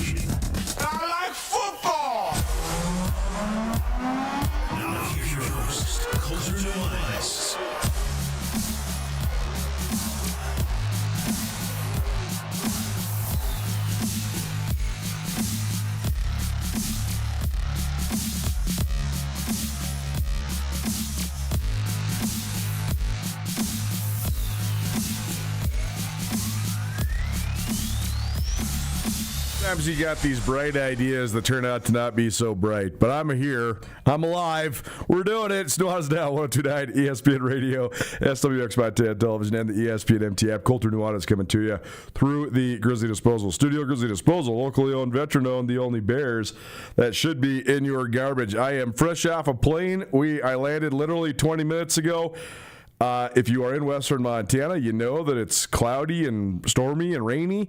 celebration. I like football! Now here's your host, Culture Nuanez. Sometimes you got these bright ideas that turn out to not be so bright. But I'm here. I'm alive. We're doing it. It's Nuanez Now, 102.9 ESPN Radio, SWX by 10 Television, and the ESPN MT app. Coulter Nuanez coming to you through the Grizzly Disposal Studio. Grizzly Disposal, locally owned, veteran-owned, the only Bears that should be in your garbage. I am fresh off a plane. I landed literally 20 minutes ago. If you are in western Montana, you know that it's cloudy and stormy and rainy.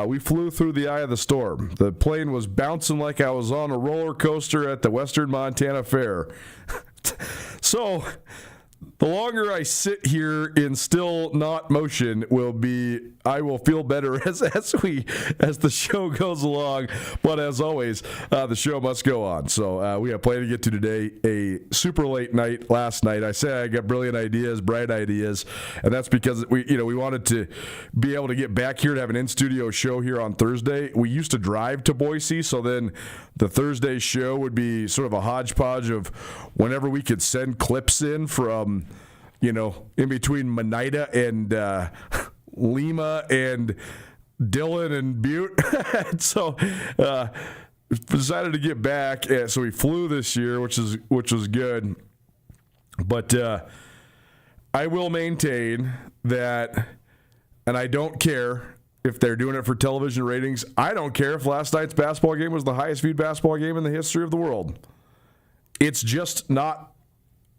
We flew through the eye of the storm. The plane was bouncing like I was on a roller coaster at the Western Montana Fair. So the longer I sit here in still not motion I will feel better as the show goes along. But as always, the show must go on. So we have plenty to get to today. A super late night last night. I say I got brilliant ideas, bright ideas, and that's because we wanted to be able to get back here to have an in-studio show here on Thursday. We used to drive to Boise, so then the Thursday show would be sort of a hodgepodge of whenever we could send clips in from, in between Monida and Lima and Dillon and Butte. So decided to get back. So we flew this year, which was good. But I will maintain that, and I don't care if they're doing it for television ratings. I don't care if last night's basketball game was the highest viewed basketball game in the history of the world. It's just not.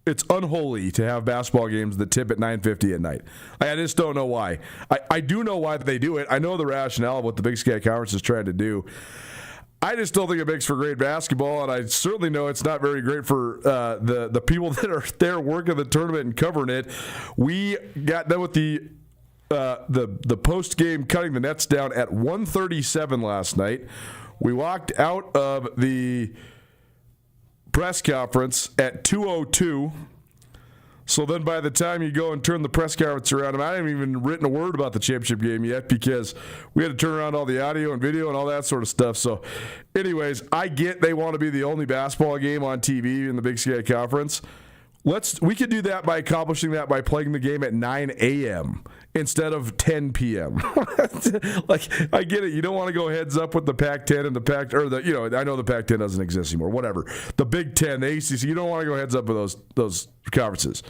It's unholy to have basketball games that tip at 9:50 at night. I just don't know why. I do know why they do it. I know the rationale of what the Big Sky Conference is trying to do. I just don't think it makes for great basketball, and I certainly know it's not very great for the people that are there working the tournament and covering it. We got done with the post game cutting the nets down at 1:37 last night. We walked out of the press conference at 2:02. So then by the time you go and turn the press conference around, I haven't even written a word about the championship game yet because we had to turn around all the audio and video and all that sort of stuff. So anyways, I get they want to be the only basketball game on TV in the Big Sky Conference. We could do that by accomplishing that by playing the game at 9 a.m. instead of 10 p.m. Like, I get it. You don't want to go heads up with the Pac-10 and the Pac, or I know the Pac-10 doesn't exist anymore. Whatever. The Big Ten, the ACC. You don't want to go heads up with those conferences.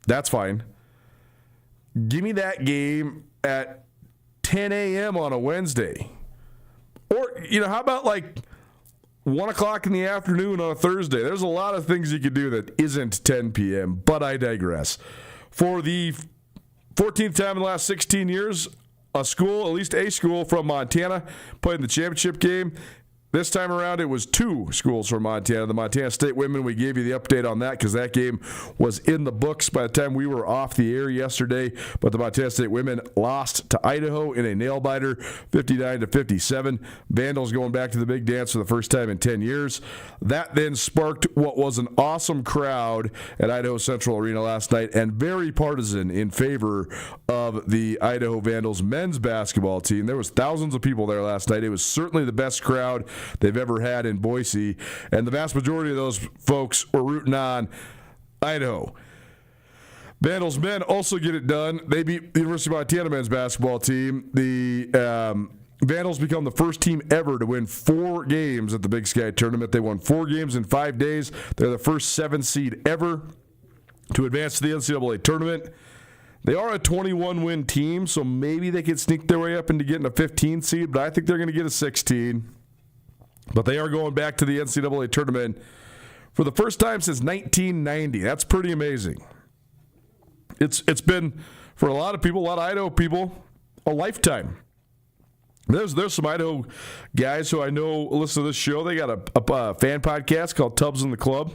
That's fine. Give me that game at 10 a.m. on a Wednesday, or how about like 1 o'clock in the afternoon on a Thursday? There's a lot of things you could do that isn't 10 p.m., but I digress. For the 14th time in the last 16 years, a school, at least a school from Montana, played in the championship game. This time around, it was two schools from Montana. The Montana State women, we gave you the update on that because that game was in the books by the time we were off the air yesterday. But the Montana State women lost to Idaho in a nail-biter, 59-57. Vandals going back to the big dance for the first time in 10 years. That then sparked what was an awesome crowd at Idaho Central Arena last night, and very partisan in favor of the Idaho Vandals men's basketball team. There was thousands of people there last night. It was certainly the best crowd they've ever had in Boise, and the vast majority of those folks were rooting on Idaho. Vandals men also get it done. They beat the University of Montana men's basketball team. The Vandals become the first team ever to win 4 games at the Big Sky Tournament. They won 4 games in 5 days. They're the first 7 seed ever to advance to the NCAA tournament. They are a 21-win team, so maybe they could sneak their way up into getting a 15 seed, but I think they're going to get a 16. But they are going back to the NCAA tournament for the first time since 1990. That's pretty amazing. It's been, for a lot of people, a lot of Idaho people, a lifetime. There's some Idaho guys who I know listen to this show. They got a fan podcast called Tubbs in the Club.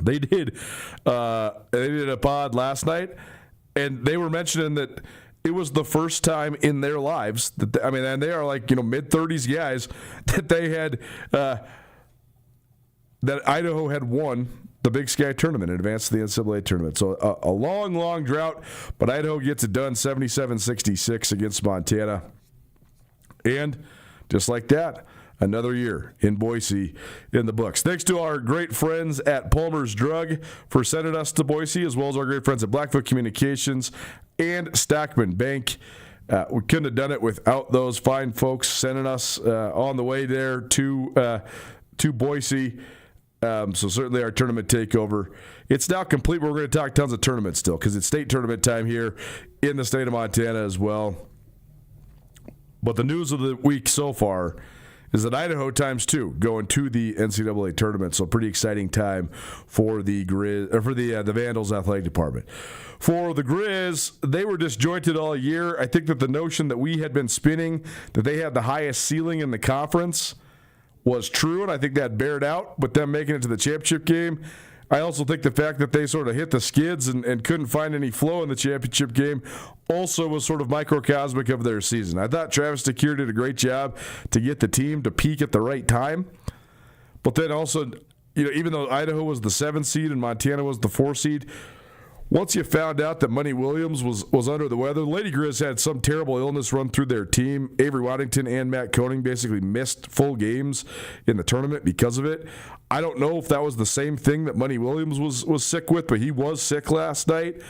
They did a pod last night, and they were mentioning that it was the first time in their lives that and they are like mid-30s guys that they had that Idaho had won the Big Sky tournament and advanced to the NCAA tournament. So a long drought, but Idaho gets it done 77-66 against Montana. And just like that, another year in Boise in the books. Thanks to our great friends at Palmer's Drug for sending us to Boise, as well as our great friends at Blackfoot Communications and Stockman Bank. We couldn't have done it without those fine folks sending us on the way there to Boise. So certainly our tournament takeover. It's now complete. We're going to talk tons of tournaments still because it's state tournament time here in the state of Montana as well. But the news of the week so far is that Idaho times 2 going to the NCAA tournament. So pretty exciting time for the the Vandals athletic department. For the Grizz, they were disjointed all year. I think that the notion that we had been spinning that they had the highest ceiling in the conference was true, and I think that bared out with them making it to the championship game. I also think the fact that they sort of hit the skids and couldn't find any flow in the championship game also was sort of microcosmic of their season. I thought Travis DeCuire did a great job to get the team to peak at the right time. But then also, even though Idaho was the 7th seed and Montana was the 4th seed, once you found out that Money Williams was under the weather, the Lady Grizz had some terrible illness run through their team. Avery Waddington and Matt Koenig basically missed full games in the tournament because of it. I don't know if that was the same thing that Money Williams was sick with, but he was sick last night,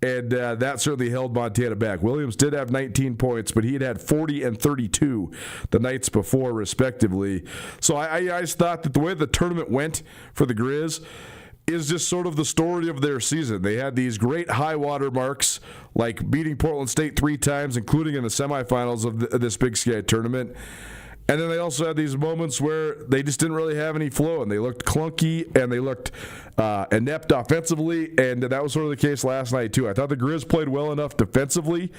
and that certainly held Montana back. Williams did have 19 points, but he had 40 and 32 the nights before, respectively. So I just thought that the way the tournament went for the Grizz is just sort of the story of their season. They had these great high water marks, like beating Portland State 3 times, including in the semifinals of this Big Sky tournament. And then they also had these moments where they just didn't really have any flow, and they looked clunky, and they looked inept offensively, and that was sort of the case last night, too. I thought the Grizz played well enough defensively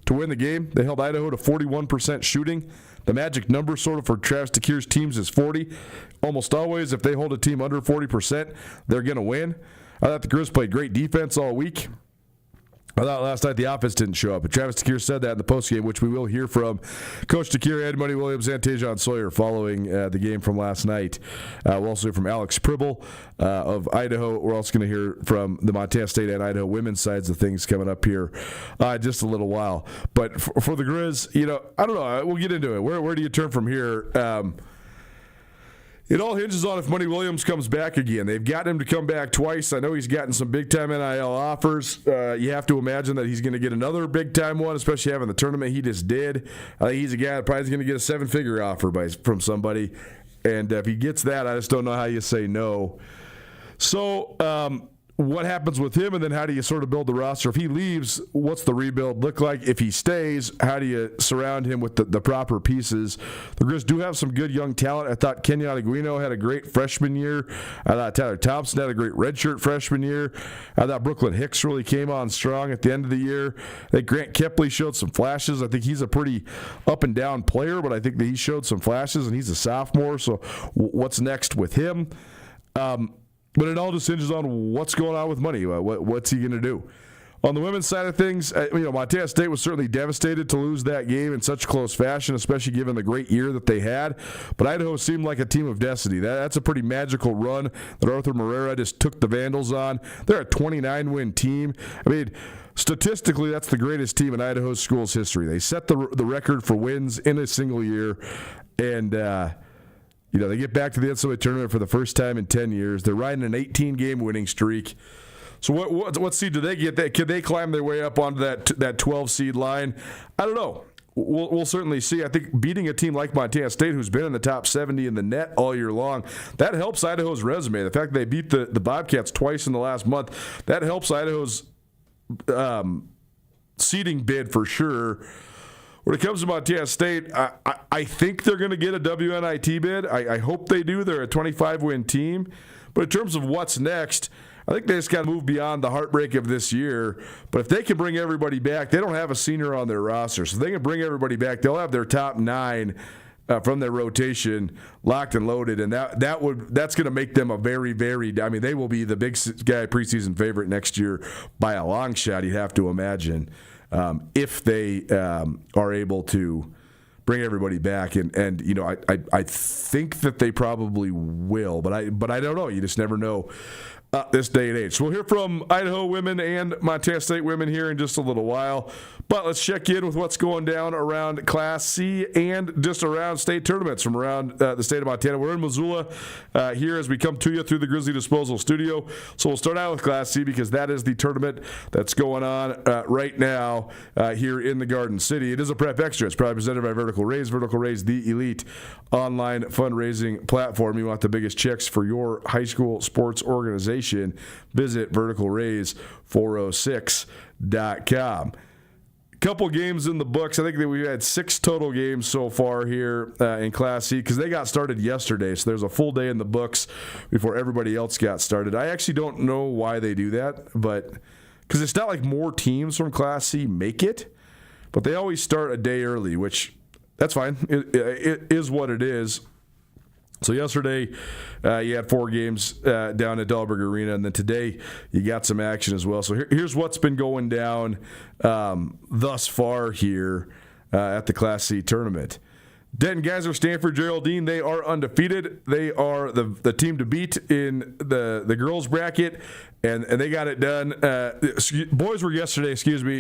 to win the game. They held Idaho to 41% shooting. The magic number sort of for Travis DeCuire's teams is 40. Almost always, if they hold a team under 40%, they're going to win. I thought the Grizz played great defense all week. I thought last night the offense didn't show up, but Travis DeCuire said that in the postgame, which we will hear from Coach DeCuire, Ed Money Williams, and Tajon Sawyer following the game from last night. We'll also hear from Alex Pribble of Idaho. We're also going to hear from the Montana State and Idaho women's sides of things coming up here just a little while. But for the Grizz, I don't know. We'll get into it. Where do you turn from here? It all hinges on if Money Williams comes back again. They've gotten him to come back twice. I know he's gotten some big-time NIL offers. You have to imagine that he's going to get another big-time one, especially having the tournament he just did. He's a guy that probably is going to get a 7-figure offer from somebody. And if he gets that, I just don't know how you say no. So what happens with him, and then how do you sort of build the roster? If he leaves, what's the rebuild look like? If he stays, how do you surround him with the proper pieces? The Grizz do have some good young talent. I thought Kenyon Aguino had a great freshman year. I thought Tyler Thompson had a great redshirt freshman year. I thought Brooklyn Hicks really came on strong at the end of the year. I think Grant Kepley showed some flashes. I think he's a pretty up-and-down player, but I think that he showed some flashes, and he's a sophomore, so what's next with him? But it all just hinges on what's going on with Money. What's he going to do? On the women's side of things, Montana State was certainly devastated to lose that game in such close fashion, especially given the great year that they had. But Idaho seemed like a team of destiny. That's a pretty magical run that Arthur Morera just took the Vandals on. They're a 29-win team. Statistically, that's the greatest team in Idaho schools history. They set the record for wins in a single year, and they get back to the NCAA tournament for the first time in 10 years. They're riding an 18-game winning streak. So what seed do they get? Can they climb their way up onto that 12 seed line? I don't know. We'll certainly see. I think beating a team like Montana State, who's been in the top 70 in the net all year long, that helps Idaho's resume. The fact that they beat the Bobcats twice in the last month, that helps Idaho's seeding bid for sure. When it comes to Montana State, I think they're going to get a WNIT bid. I hope they do. They're a 25-win team. But in terms of what's next, I think they just got to move beyond the heartbreak of this year. But if they can bring everybody back, they don't have a senior on their roster. So if they can bring everybody back, they'll have their top 9 from their rotation locked and loaded. And that's going to make them a very, very – they will be the Big Sky preseason favorite next year by a long shot, you'd have to imagine. if they are able to bring everybody back. And you know, I think that they probably will, but I don't know. You just never know. This day and age. So we'll hear from Idaho women and Montana State women here in just a little while. But let's check in with what's going down around Class C and just around state tournaments from around the state of Montana. We're in Missoula here as we come to you through the Grizzly Disposal Studio. So we'll start out with Class C because that is the tournament that's going on right now here in the Garden City. It is a Prep Extra. It's probably presented by Vertical Raise. Vertical Raise, the elite online fundraising platform. You want the biggest checks for your high school sports organization. Visit verticalraise406.com. Couple games in the books. I think that we had 6 total games so far here in Class C because they got started yesterday. So there's a full day in the books before everybody else got started. I actually don't know why they do that, but because it's not like more teams from Class C make it, but they always start a day early, which that's fine. It is what it is. So yesterday, you had 4 games down at Dahlberg Arena, and then today you got some action as well. So here's what's been going down thus far here at the Class C tournament. Denton Geyser, Stanford, Geraldine, they are undefeated. They are the team to beat in the girls bracket, and they got it done. Boys were yesterday,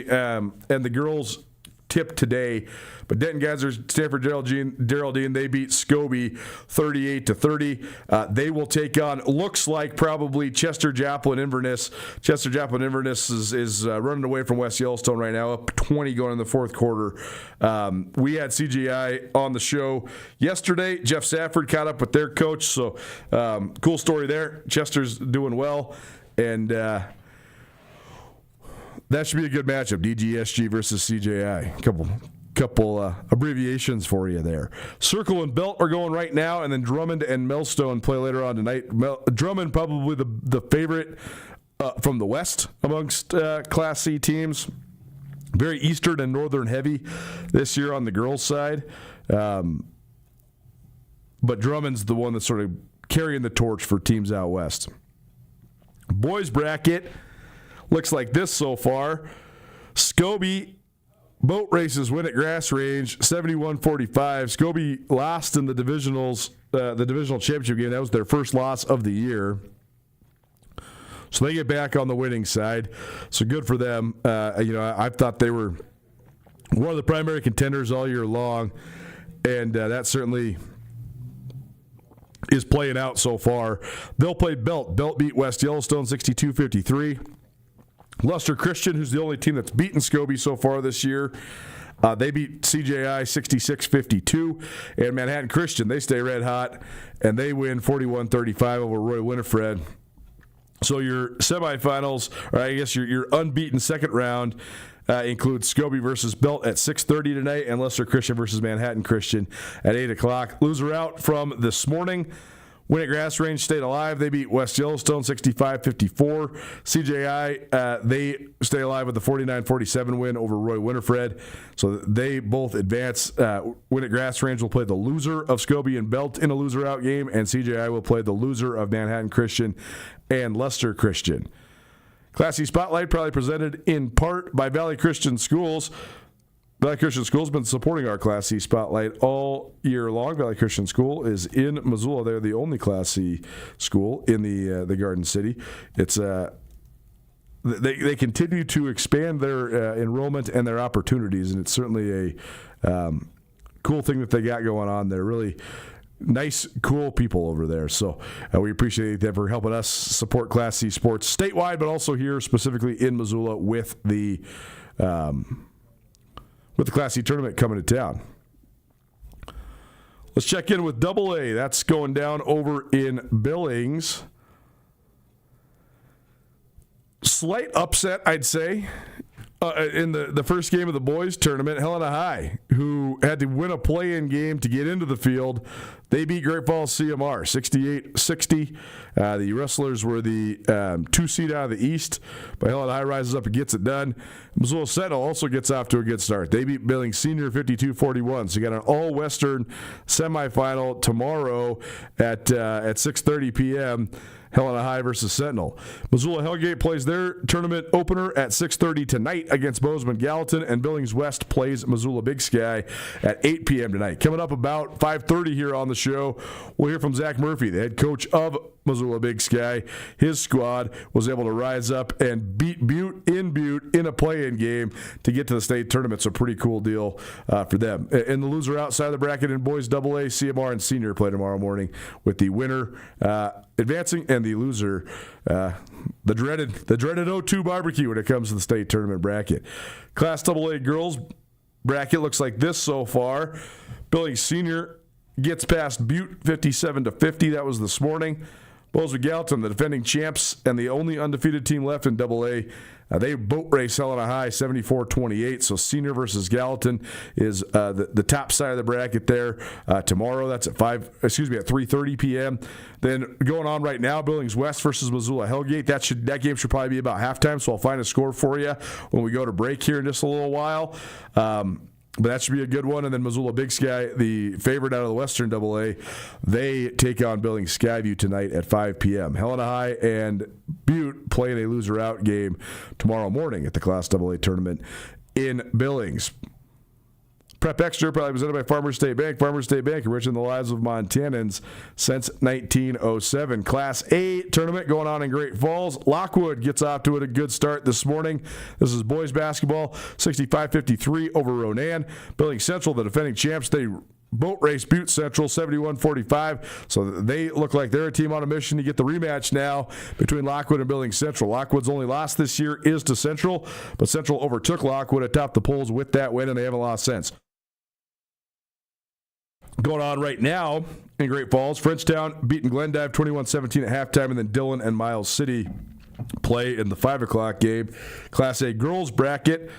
and the girls tipped today. But Denton Geyser, Stanford, Geraldine, they beat Scobie 38-30. They will take on, looks like probably Chester Joplin Inverness. Chester Joplin Inverness is running away from West Yellowstone right now, up 20 going in the fourth quarter. We had CGI on the show yesterday. Jeff Safford caught up with their coach, so cool story there. Chester's doing well, and that should be a good matchup, DGSG versus CJI. Couple abbreviations for you there. Circle and Belt are going right now, and then Drummond and Millstone play later on tonight. Drummond probably the favorite from the West amongst Class C teams. Very Eastern and Northern heavy this year on the girls' side. But Drummond's the one that's sort of carrying the torch for teams out West. Boys bracket looks like this so far. Scobie boat races win at Grass Range, 71-45. Scobie lost in the divisional championship game. That was their first loss of the year. So they get back on the winning side. So good for them. I thought they were one of the primary contenders all year long, and that certainly is playing out so far. They'll play Belt. Belt beat West Yellowstone 62-53. Luster Christian, who's the only team that's beaten Scobie so far this year, they beat CJI 66-52. And Manhattan Christian, they stay red hot, and they win 41-35 over Roy Winifred. So your semifinals, or I guess your unbeaten second round, includes Scobie versus Belt at 6:30 tonight, and Luster Christian versus Manhattan Christian at 8 o'clock. Loser out from this morning. Win at Grass Range stayed alive. They beat West Yellowstone 65-54. CJI, they stay alive with the 49-47 win over Roy Winifred. So they both advance. Win at Grass Range will play the loser of Scobie and Belt in a loser-out game, and CJI will play the loser of Manhattan Christian and Luster Christian. Class C Spotlight probably presented in part by Valley Christian Schools. Valley Christian School has been supporting our Class C Spotlight all year long. Valley Christian School is in Missoula. They're the only Class C school in the Garden City. It's they continue to expand their enrollment and their opportunities, and it's certainly a cool thing that they got going on there. Really nice, cool people over there. So we appreciate them for helping us support Class C sports statewide, but also here specifically in Missoula with the Class C tournament coming to town. Let's check in with AA. That's going down over in Billings. Slight upset, I'd say, in the first game of the boys tournament. Helena High, who had to win a play-in game to get into the field, they beat Great Falls CMR 68-60. The Wrestlers were the 2 seed out of the East, but Helena High rises up and gets it done. Missoula Sentinel also gets off to a good start. They beat Billings Senior 52-41. So you got an all-Western semifinal tomorrow at 6:30 p.m. Helena High versus Sentinel. Missoula Hellgate plays their tournament opener at 6:30 tonight against Bozeman Gallatin, and Billings West plays Missoula Big Sky at 8 p.m. tonight. Coming up about 5:30 here on the show, we'll hear from Zach Murphy, the head coach of Missoula Big Sky. His squad was able to rise up and beat Butte in a play-in game to get to the state tournament. So pretty cool deal for them. And the loser outside the bracket in boys AA, CMR and Senior play tomorrow morning, with the winner advancing and the loser the dreaded O2 barbecue when it comes to the state tournament bracket. Class AA girls bracket looks like this so far. Billings Senior gets past Butte 57-50. That was this morning. Bozeman Gallatin, the defending champs and the only undefeated team left in AA, they boat race Helena High 74-28. So Senior versus Gallatin is the top side of the bracket there. Tomorrow, that's at 3:30 p.m. Then going on right now, Billings West versus Missoula Hellgate. That game should probably be about halftime. So I'll find a score for you when we go to break here in just a little while. But that should be a good one. And then Missoula Big Sky, the favorite out of the Western AA, they take on Billings Skyview tonight at 5 p.m. Helena High and Butte playing a loser-out game tomorrow morning at the Class AA tournament in Billings. Prep Extra, probably presented by Farmers State Bank. Farmers State Bank, enriching the lives of Montanans since 1907. Class A tournament going on in Great Falls. Lockwood gets off to a good start this morning. This is boys basketball, 65-53 over Ronan. Billings Central, the defending champs, they boat race Butte Central 71-45. So they look like they're a team on a mission to get the rematch now between Lockwood and Billings Central. Lockwood's only loss this year is to Central, but Central overtook Lockwood atop the polls with that win, and they haven't lost since. Going on right now in Great Falls, Frenchtown beating Glendive 21-17 at halftime, and then Dillon and Miles City play in the 5 o'clock game. Class A girls bracket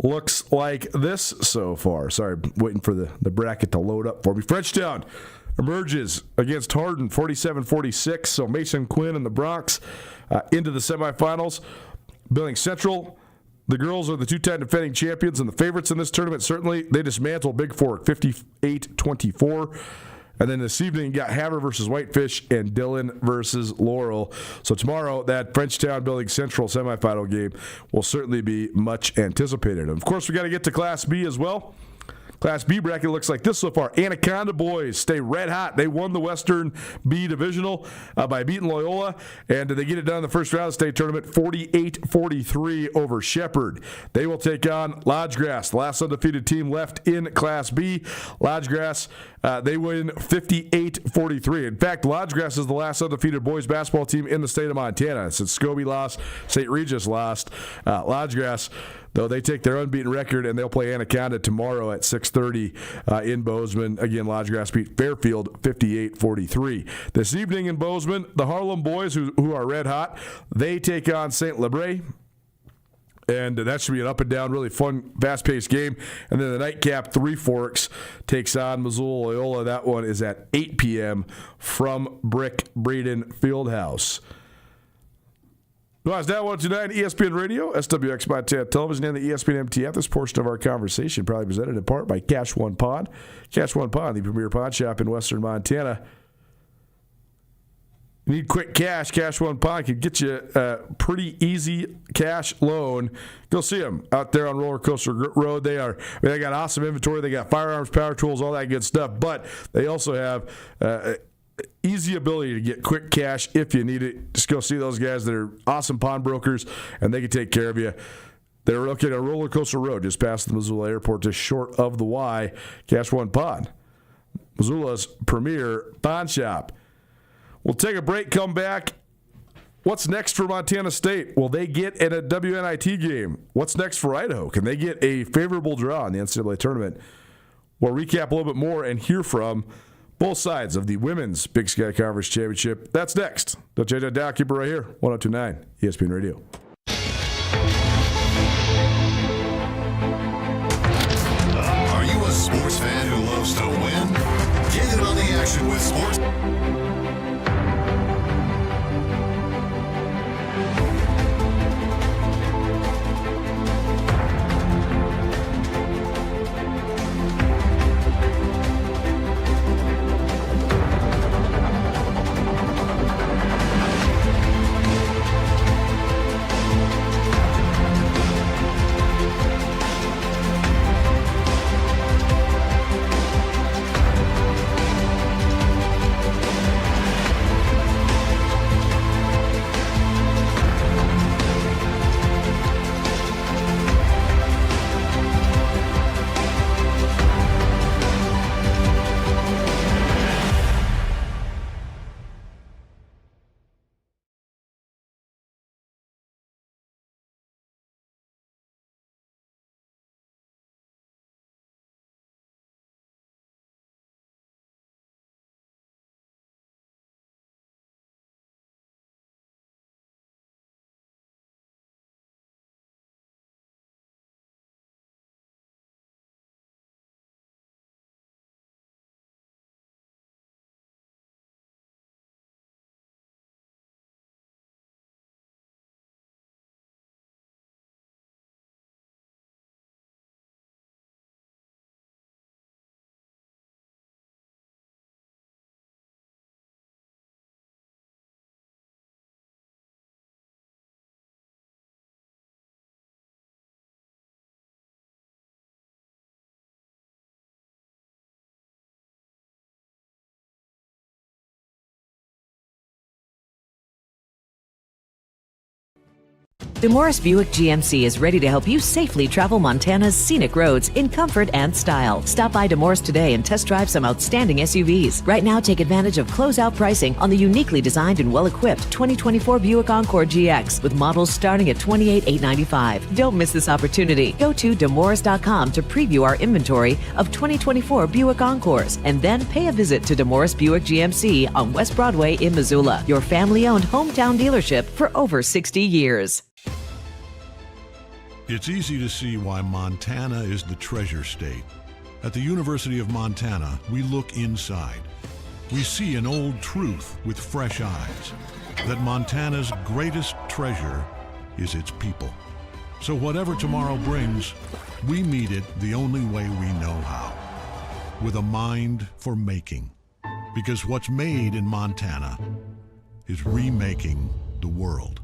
looks like this so far. Sorry, waiting for the bracket to load up for me. Frenchtown emerges against Hardin 47-46, so Mason Quinn and the Bronx into the semifinals. Billings Central, the girls are the two-time defending champions and the favorites in this tournament. Certainly, they dismantle Big Fork 58-24. And then this evening, you got Havre versus Whitefish and Dillon versus Laurel. So tomorrow, that Frenchtown Billings Central semifinal game will certainly be much anticipated. And of course, we got to get to Class B as well. Class B bracket looks like this so far. Anaconda boys stay red hot. They won the Western B Divisional by beating Loyola, and they get it done in the first round of the state tournament, 48-43 over Shepherd. They will take on Lodgegrass, the last undefeated team left in Class B. Lodgegrass, they win 58-43. In fact, Lodgegrass is the last undefeated boys basketball team in the state of Montana. Since Scobie lost, St. Regis lost. Lodgegrass, though, they take their unbeaten record, and they'll play Anaconda tomorrow at 6:30 in Bozeman. Again, Lodgegrass beat Fairfield 58-43. This evening in Bozeman, the Harlem boys, who are red hot, they take on St. Lebre. And that should be an up-and-down, really fun, fast-paced game. And then the nightcap, Three Forks, takes on Missoula Loyola. That one is at 8 p.m. from Brick Breeden Fieldhouse. Nuanez Now 129 ESPN Radio, SWX Montana Television, and the ESPN MT app. This portion of our conversation probably presented in part by Cash One Pond. Cash One Pond, the premier pawn shop in western Montana. You need quick cash, Cash One Pond can get you a pretty easy cash loan. Go see them out there on Roller Coaster Road. They got awesome inventory. They got firearms, power tools, all that good stuff. But they also have easy ability to get quick cash if you need it. Just go see those guys. They're awesome pawnbrokers, and they can take care of you. They're located on Roller Coaster Road, just past the Missoula Airport, just short of the Y. Cash One Pawn, Missoula's premier pawn shop. We'll take a break, come back. What's next for Montana State? Will they get in a WNIT game? What's next for Idaho? Can they get a favorable draw in the NCAA tournament? We'll recap a little bit more and hear from both sides of the Women's Big Sky Conference Championship. That's next. Don't change that dial. Keep it right here. 102.9 ESPN Radio. Are you a sports fan who loves to win? Get in on the action with sports. DeMorris Buick GMC is ready to help you safely travel Montana's scenic roads in comfort and style. Stop by DeMorris today and test drive some outstanding SUVs. Right now, take advantage of closeout pricing on the uniquely designed and well-equipped 2024 Buick Encore GX with models starting at $28,895. Don't miss this opportunity. Go to demorris.com to preview our inventory of 2024 Buick Encores and then pay a visit to DeMorris Buick GMC on West Broadway in Missoula, your family-owned hometown dealership for over 60 years. It's easy to see why Montana is the treasure state. At the University of Montana, we look inside. We see an old truth with fresh eyes, that Montana's greatest treasure is its people. So whatever tomorrow brings, we meet it the only way we know how, with a mind for making. Because what's made in Montana is remaking the world.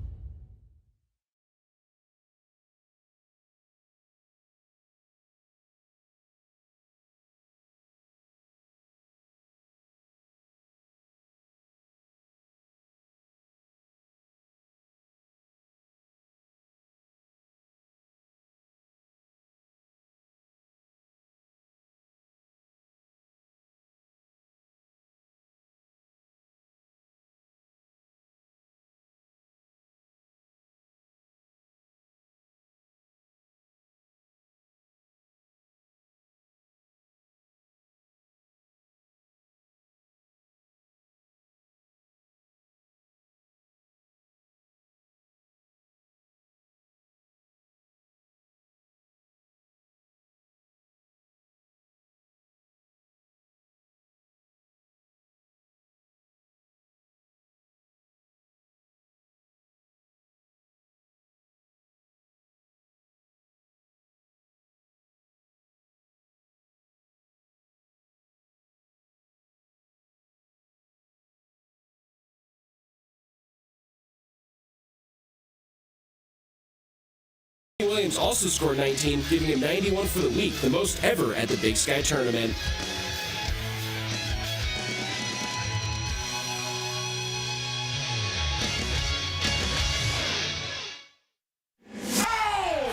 Williams also scored 19, giving him 91 for the week, the most ever at the Big Sky Tournament.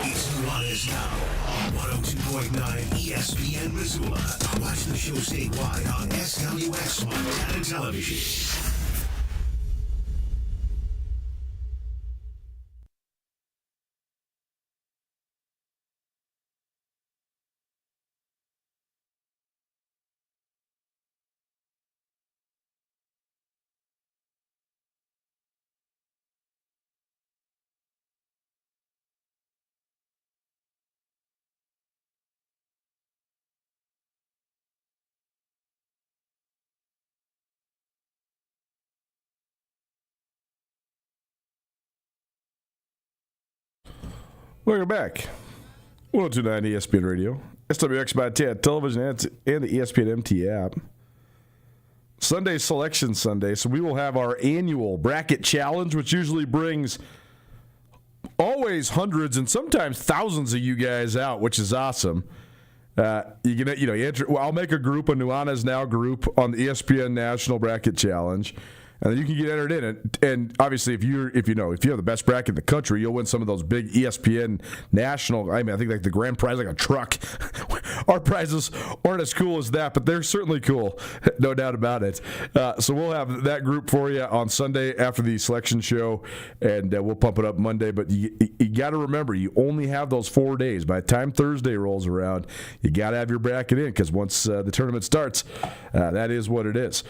It's Nuanez Now on 102.9 ESPN Missoula. Watch the show statewide on SWX Montana Television. Welcome back. 1029 ESPN Radio, SWX Montana Television, and the ESPN MT app. Sunday Selection Sunday, so we will have our annual bracket challenge, which usually brings always hundreds and sometimes thousands of you guys out, which is awesome. You enter. Well, I'll make a group, a Nuanez Now group on the ESPN National Bracket Challenge. And then you can get entered in it. And obviously, if you have the best bracket in the country, you'll win some of those big ESPN national. I think like the grand prize, like a truck. Our prizes aren't as cool as that, but they're certainly cool, no doubt about it. So we'll have that group for you on Sunday after the selection show, and we'll pump it up Monday. But you got to remember, you only have those 4 days. By the time Thursday rolls around, you got to have your bracket in, because once the tournament starts, that is what it is.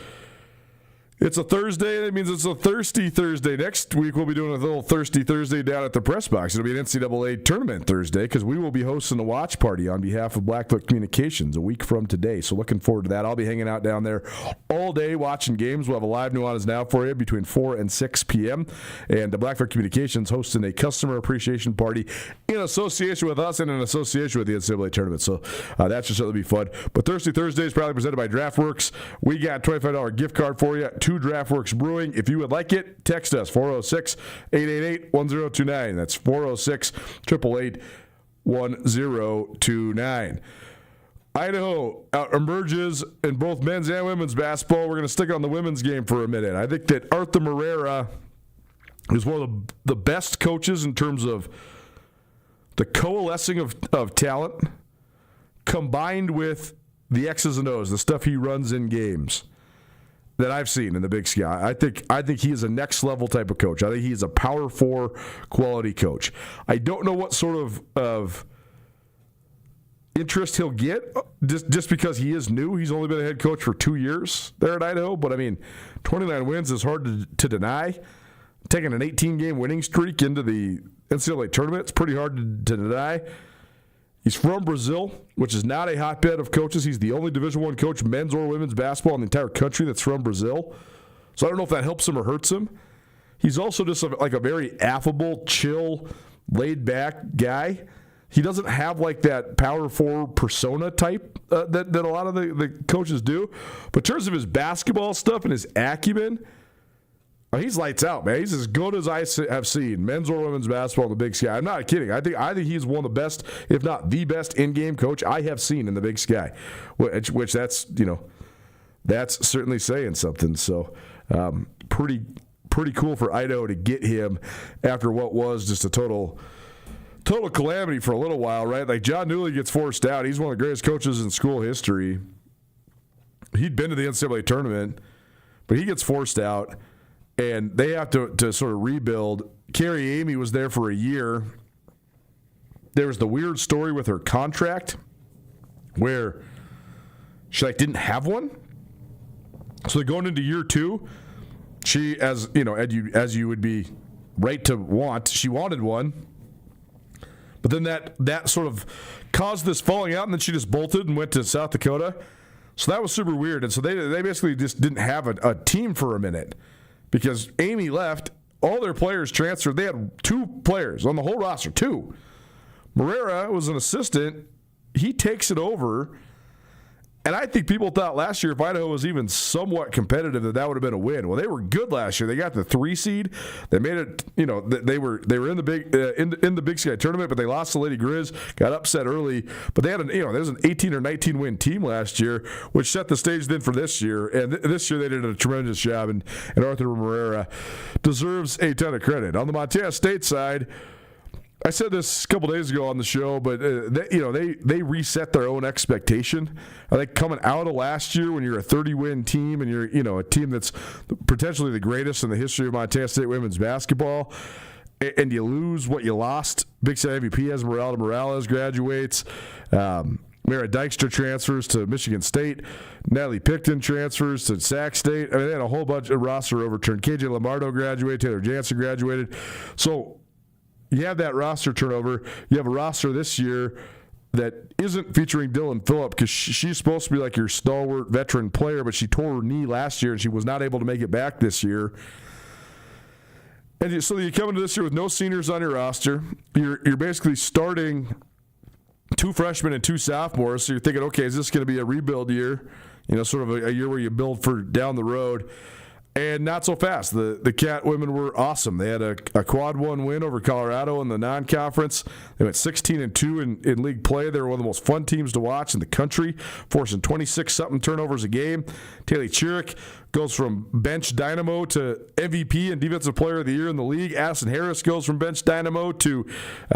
It's a Thursday. That means it's a Thirsty Thursday. Next week, we'll be doing a little Thirsty Thursday down at the press box. It'll be an NCAA tournament Thursday, because we will be hosting a watch party on behalf of Blackfoot Communications a week from today. So looking forward to that. I'll be hanging out down there all day watching games. We'll have a live Nuanez Now for you between 4 and 6 p.m. And Blackfoot Communications hosting a customer appreciation party in association with us and in association with the NCAA tournament. So that should certainly be fun. But Thirsty Thursday is probably presented by DraftWorks. We got a $25 gift card for you to DraftWorks Brewing. If you would like it, text us 406-888-1029. That's 406-888-1029. Idaho emerges in both men's and women's basketball. We're going to stick on the women's game for a minute. I think that Arthur Morera He's one of the best coaches in terms of the coalescing of talent combined with the X's and O's, the stuff he runs in games that I've seen in the Big Sky. I think he is a next level type of coach. I think he's a Power 4 quality coach. I don't know what sort of interest he'll get just because he is new. He's only been a head coach for 2 years there at Idaho. But, 29 wins is hard to deny. Taking an 18-game winning streak into the NCAA tournament, it's pretty hard to deny. He's from Brazil, which is not a hotbed of coaches. He's the only Division I coach, men's or women's basketball in the entire country that's from Brazil. So I don't know if that helps him or hurts him. He's also just like a very affable, chill, laid-back guy. He doesn't have like that Power 4 persona type that a lot of the coaches do. But in terms of his basketball stuff and his acumen, he's lights out, man. He's as good as I have seen men's or women's basketball in the Big Sky. I'm not kidding. I think he's one of the best, if not the best, in-game coach I have seen in the Big Sky. Which that's certainly saying something. So pretty cool for Idaho to get him after what was just a total calamity for a little while, right? Like John Newley gets forced out. He's one of the greatest coaches in school history. He'd been to the NCAA tournament, but he gets forced out. And they have to sort of rebuild. Carrie Amy was there for a year. There was the weird story with her contract where she didn't have one. So going into year 2, she, as you would be right to want, she wanted one. But then that sort of caused this falling out, and then she just bolted and went to South Dakota. So that was super weird. And so they basically just didn't have a team for a minute. Because Amy left, all their players transferred. They had 2 players on the whole roster, 2. Marrera was an assistant. He takes it over. And I think people thought last year if Idaho was even somewhat competitive that would have been a win. Well, they were good last year. They got the 3 seed. They made it. They were in the big in the Big Sky tournament, but they lost to Lady Grizz. Got upset early, but they had there was an 18 or 19 win team last year, which set the stage then for this year. And this year they did a tremendous job. And Arthur Marrera deserves a ton of credit. On the Montana State side, I said this a couple days ago on the show, but they reset their own expectation. I think coming out of last year, when you're a 30-win team and you're a team that's potentially the greatest in the history of Montana State women's basketball, and you lose what you lost. Big Sky MVP Esmeralda Morales graduates. Mara Dykstra transfers to Michigan State. Natalie Picton transfers to Sac State. They had a whole bunch of roster overturned. KJ Lombardo graduated. Taylor Jansen graduated. So you have that roster turnover. You have a roster this year that isn't featuring Dylan Phillip because she's supposed to be like your stalwart veteran player, but she tore her knee last year and she was not able to make it back this year. And so you come into this year with no seniors on your roster. You're basically starting 2 freshmen and 2 sophomores. So you're thinking, okay, is this going to be a rebuild year? Sort of a year where you build for down the road. And not so fast. The Cat women were awesome. They had a quad 1 win over Colorado in the non-conference. They went 16-2 in league play. They were one of the most fun teams to watch in the country, forcing 26-something turnovers a game. Taylor Chirick goes from bench dynamo to MVP and Defensive Player of the Year in the league. Addison Harris goes from bench dynamo to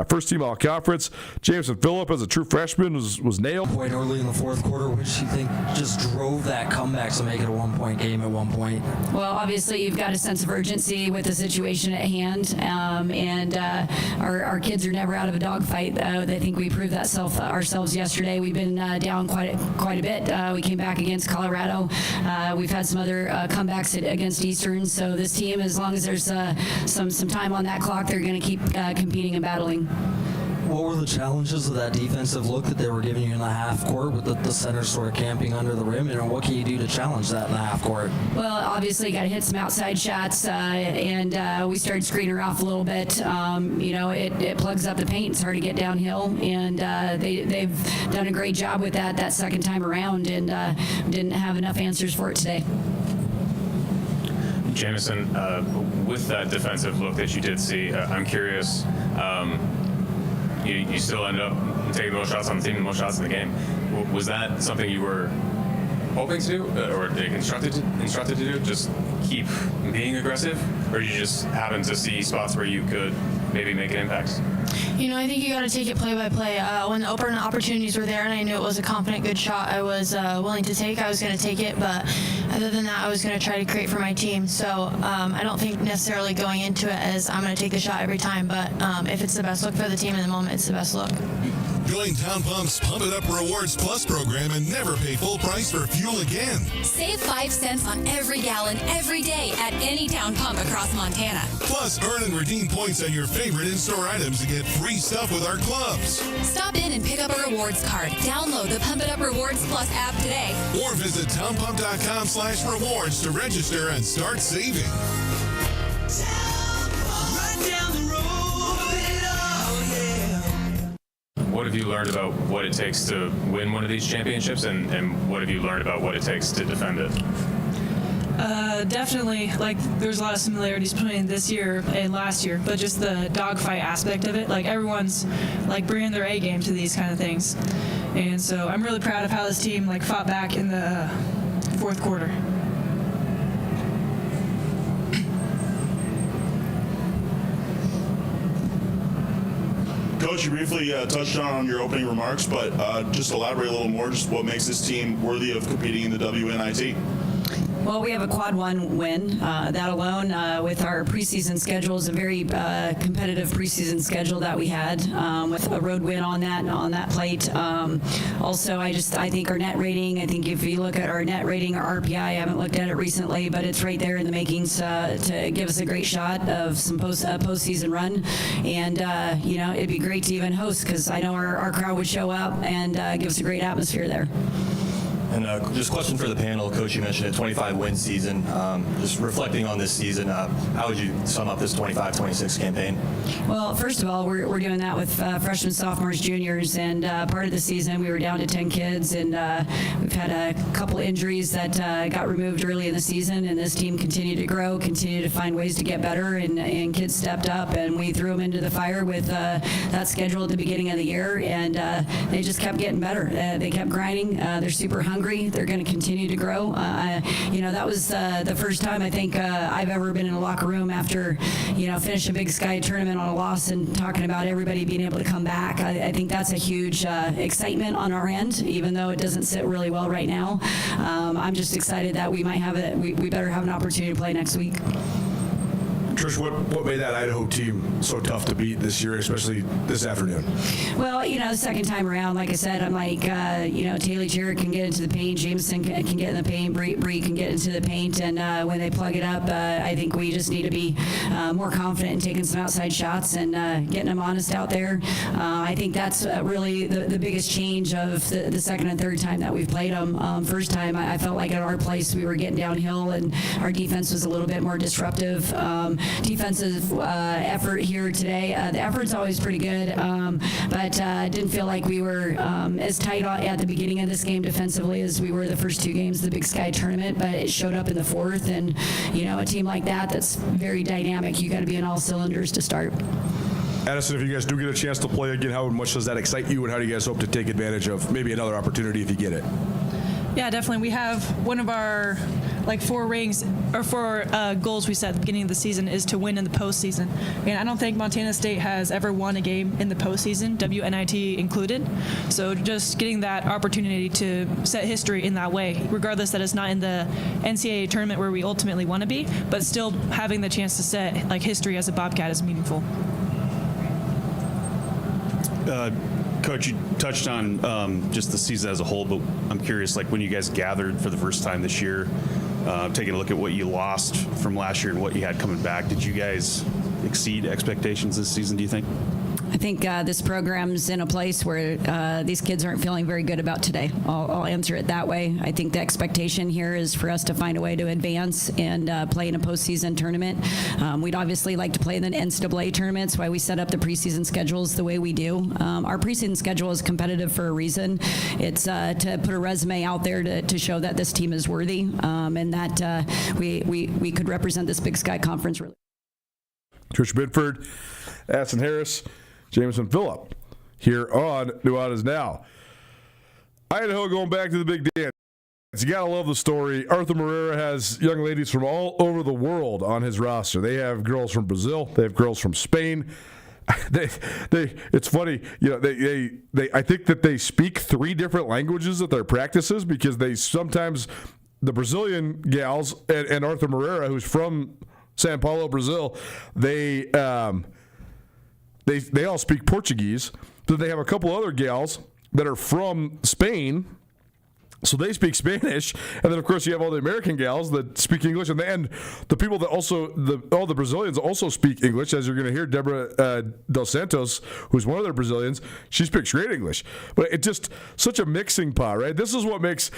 first team all-conference. Jameson Phillip, as a true freshman, was nailed. Point early in the fourth quarter, which you think just drove that comeback to make it a 1-point game at one point? Well, obviously, you've got a sense of urgency with the situation at hand, and our kids are never out of a dogfight. I think we proved that ourselves yesterday. We've been down quite a bit. We came back against Colorado. We've had some other comebacks against Eastern. So this team, as long as there's some time on that clock, they're going to keep competing and battling. What were the challenges of that defensive look that they were giving you in the half court with the center sort of camping under the rim? And what can you do to challenge that in the half court? Well, obviously, got to hit some outside shots, and we started screening her off a little bit. It plugs up the paint. It's hard to get downhill, and they've done a great job with that second time around, and didn't have enough answers for it today. Jameson, with that defensive look that you did see, I'm curious. You still end up taking the most shots on the team, the most shots in the game. Was that something you were hoping to do, or instructed to do? Just keep being aggressive, or you just happen to see spots where you could maybe make an impact? I think you got to take it play by play. When the open opportunities were there and I knew it was a confident, good shot I was willing to take, I was going to take it. But other than that, I was going to try to create for my team. So I don't think necessarily going into it as I'm going to take the shot every time. But if it's the best look for the team in the moment, it's the best look. Join Town Pump's Pump It Up Rewards Plus program and never pay full price for fuel again. Save 5 cents on every gallon every day at any Town Pump across Montana. Plus, earn and redeem points on your favorite in-store items and get free stuff with our clubs. Stop in and pick up a rewards card. Download the Pump It Up Rewards Plus app today. Or visit townpump.com/rewards to register and start saving. What have you learned about what it takes to win one of these championships, and what have you learned about what it takes to defend it? Definitely, there's a lot of similarities between this year and last year, but just the dogfight aspect of it, everyone's bringing their A game to these kind of things. And so I'm really proud of how this team fought back in the fourth quarter. Coach, you briefly touched on your opening remarks, but just elaborate a little more, just what makes this team worthy of competing in the WNIT? Well, we have a quad one win. That alone, with our preseason schedule, is a very competitive preseason schedule that we had, with a road win on that plate. Also, I think our net rating. I think if you look at our net rating, our RPI, I haven't looked at it recently, but it's right there in the makings to give us a great shot of some postseason run. And it'd be great to even host, because I know our crowd would show up and give us a great atmosphere there. And just a question for the panel. Coach, you mentioned a 25-win season. Just reflecting on this season, how would you sum up this 25-26 campaign? Well, first of all, we're doing that with freshmen, sophomores, juniors, and part of the season we were down to 10 kids, and we've had a couple injuries that got removed early in the season, and this team continued to grow, continued to find ways to get better, and kids stepped up, and we threw them into the fire with that schedule at the beginning of the year, and they just kept getting better. They kept grinding. They're super hungry. They're going to continue to grow. That was the first time I think I've ever been in a locker room after, finish a Big Sky tournament on a loss and talking about everybody being able to come back. I think that's a huge excitement on our end, even though it doesn't sit really well right now. I'm just excited that we might have it. We better have an opportunity to play next week. Trish, what made that Idaho team so tough to beat this year, especially this afternoon? Well, the second time around, like I said, I'm Taylor Jarrett can get into the paint, Jameson can get in the paint, Bree can get into the paint, and when they plug it up, I think we just need to be more confident in taking some outside shots and getting them honest out there. I think that's really the biggest change of the second and third time that we've played them. First time, I felt like at our place we were getting downhill and our defense was a little bit more disruptive. Defensive effort here today. The effort's always pretty good, but didn't feel like we were as tight at the beginning of this game defensively as we were the first two games of the Big Sky tournament, but it showed up in the fourth, and a team like that's very dynamic. You got to be on all cylinders to start. Addison, if you guys do get a chance to play again, how much does that excite you, and how do you guys hope to take advantage of maybe another opportunity if you get it? Yeah, definitely. We have one of our four goals we set at the beginning of the season is to win in the postseason. And I don't think Montana State has ever won a game in the postseason, WNIT included. So just getting that opportunity to set history in that way, regardless that it's not in the NCAA tournament where we ultimately want to be, but still having the chance to set history as a Bobcat is meaningful. Coach, you touched on just the season as a whole, but I'm curious, when you guys gathered for the first time this year, taking a look at what you lost from last year and what you had coming back, did you guys exceed expectations this season, do you think? I think this program's in a place where these kids aren't feeling very good about today. I'll answer it that way. I think the expectation here is for us to find a way to advance and play in a postseason tournament. We'd obviously like to play in the NCAA tournaments, why we set up the preseason schedules the way we do. Our preseason schedule is competitive for a reason. It's to put a resume out there to show that this team is worthy and that we could represent this Big Sky Conference really. Trish Bidford, Addison Harris, Jameson Phillip here on Nuanez Now. Idaho going back to the Big Dance. You gotta love the story. Arthur Moreira has young ladies from all over the world on his roster. They have girls from Brazil. They have girls from Spain. It's funny, they I think that they speak 3 different languages at their practices because they sometimes, the Brazilian gals and Arthur Moreira, who's from Sao Paulo, Brazil, they all speak Portuguese. Then they have a couple other gals that are from Spain, so they speak Spanish, and then of course you have all the American gals that speak English, and the people that also all the Brazilians also speak English, as you're going to hear. Deborah Dos Santos, who's one of their Brazilians, she speaks great English. But it's just such a mixing pot, right? This is what makes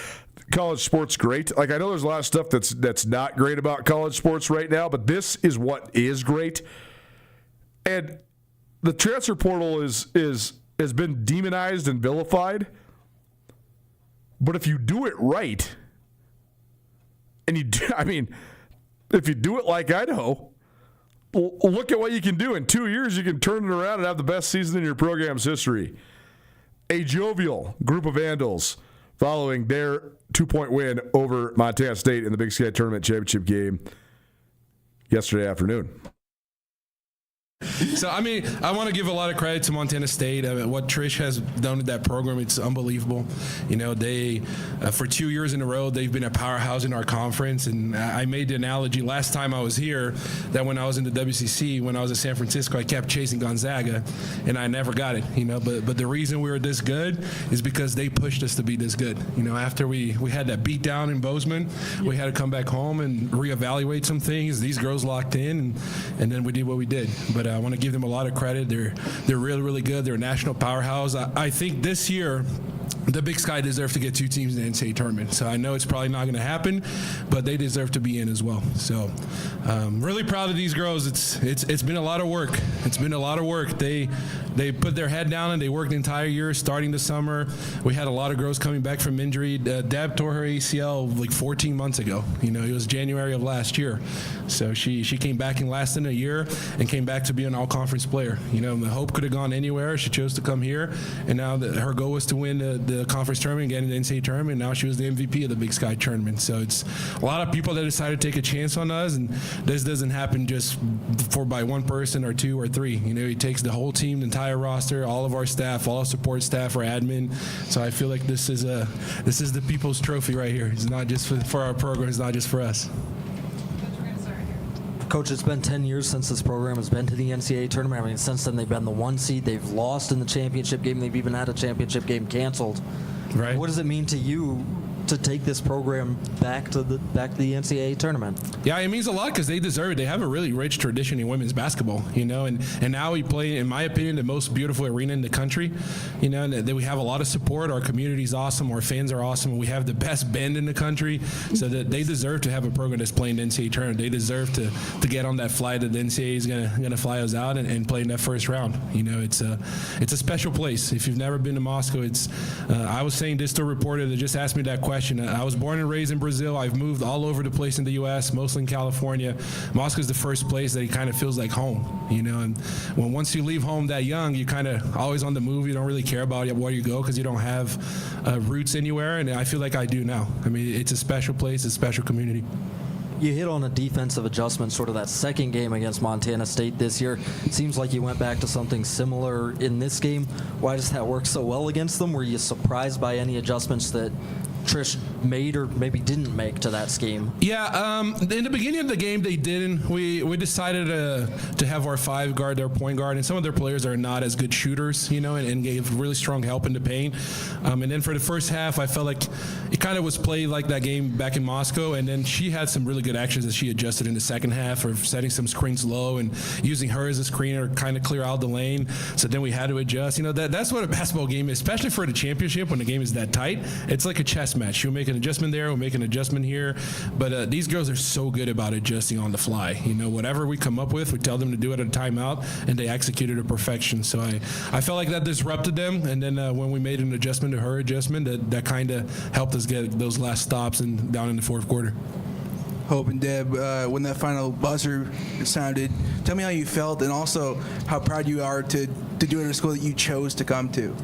college sports great. Like, I know there's a lot of stuff that's not great about college sports right now, but this is what is great. And the transfer portal has been demonized and vilified. But if you do it right, and if you do it like Idaho, look at what you can do. In 2 years, you can turn it around and have the best season in your program's history. A jovial group of Vandals following their 2-point win over Montana State in the Big Sky Tournament Championship game yesterday afternoon. So, I want to give a lot of credit to Montana State. What Trish has done with that program, it's unbelievable. They, for 2 years in a row, they've been a powerhouse in our conference. And I made the analogy last time I was here that when I was in the WCC, when I was in San Francisco, I kept chasing Gonzaga, and I never got it. But the reason we were this good is because they pushed us to be this good. After we had that beat down in Bozeman, we had to come back home and reevaluate some things. These girls locked in, and then we did what we did. But I want to give them a lot of credit. They're really, really good. They're a national powerhouse. I think this year the Big Sky deserve to get 2 teams in the NCAA tournament. So I know it's probably not going to happen, but they deserve to be in as well. So really proud of these girls. It's been a lot of work. It's been a lot of work. They put their head down and they worked the entire year starting the summer. We had a lot of girls coming back from injury. Deb tore her ACL like 14 months ago. It was January of last year. So she came back in less than a year and came back to be an all-conference player. The hope could have gone anywhere. She chose to come here, and now her goal was to win the conference tournament, get in the NCAA tournament. Now she was the MVP of the Big Sky tournament. So it's a lot of people that decided to take a chance on us, and this doesn't happen just by one person or 2 or 3. It takes the whole team, the entire roster, all of our staff, all our support staff, our admin. So I feel like this is the people's trophy right here. It's not just for our program. It's not just for us. Coach, it's been 10 years since this program has been to the NCAA tournament. Since then they've been the 1 seed. They've lost in the championship game. They've even had a championship game canceled. Right. What does it mean to you to take this program back to the NCAA tournament? Yeah, it means a lot because they deserve it. They have a really rich tradition in women's basketball, and now we play, in my opinion, the most beautiful arena in the country, and that we have a lot of support. Our community's awesome. Our fans are awesome. And we have the best band in the country, so that they deserve to have a program that's playing the NCAA tournament. They deserve to get on that flight that the NCAA is gonna fly us out and play in that first round. It's a special place. If you've never been to Moscow, I was saying this to a reporter that just asked me that question. I was born and raised in Brazil. I've moved all over the place in the U.S., mostly in California. Moscow is the first place that it kind of feels like home, and once you leave home that young, you kind of always on the move. You don't really care about where you go because you don't have roots anywhere, and I feel like I do now. It's a special place, a special community. You hit on a defensive adjustment, sort of that second game against Montana State this year. It seems like you went back to something similar in this game. Why does that work so well against them? Were you surprised by any adjustments that Trish made or maybe didn't make to that scheme? Yeah, in the beginning of the game, they didn't. We decided to have our 5 guard their point guard, and some of their players are not as good shooters, and gave really strong help in the paint. And then for the first half, I felt like it kind of was played like that game back in Moscow, and then she had some really good actions that she adjusted in the second half, of setting some screens low and using her as a screener to kind of clear out the lane. So then we had to adjust. That's what a basketball game is, especially for the championship when the game is that tight. It's like a chess match. She'll make an adjustment there, we'll make an adjustment here. But these girls are so good about adjusting on the fly. Whatever we come up with, we tell them to do it at a timeout, and they execute it to perfection. So I felt like that disrupted them. And then when we made an adjustment to her adjustment, that kind of helped us get those last stops and down in the fourth quarter. Hope and Deb, when that final buzzer sounded, tell me how you felt and also how proud you are to do it in a school that you chose to come to.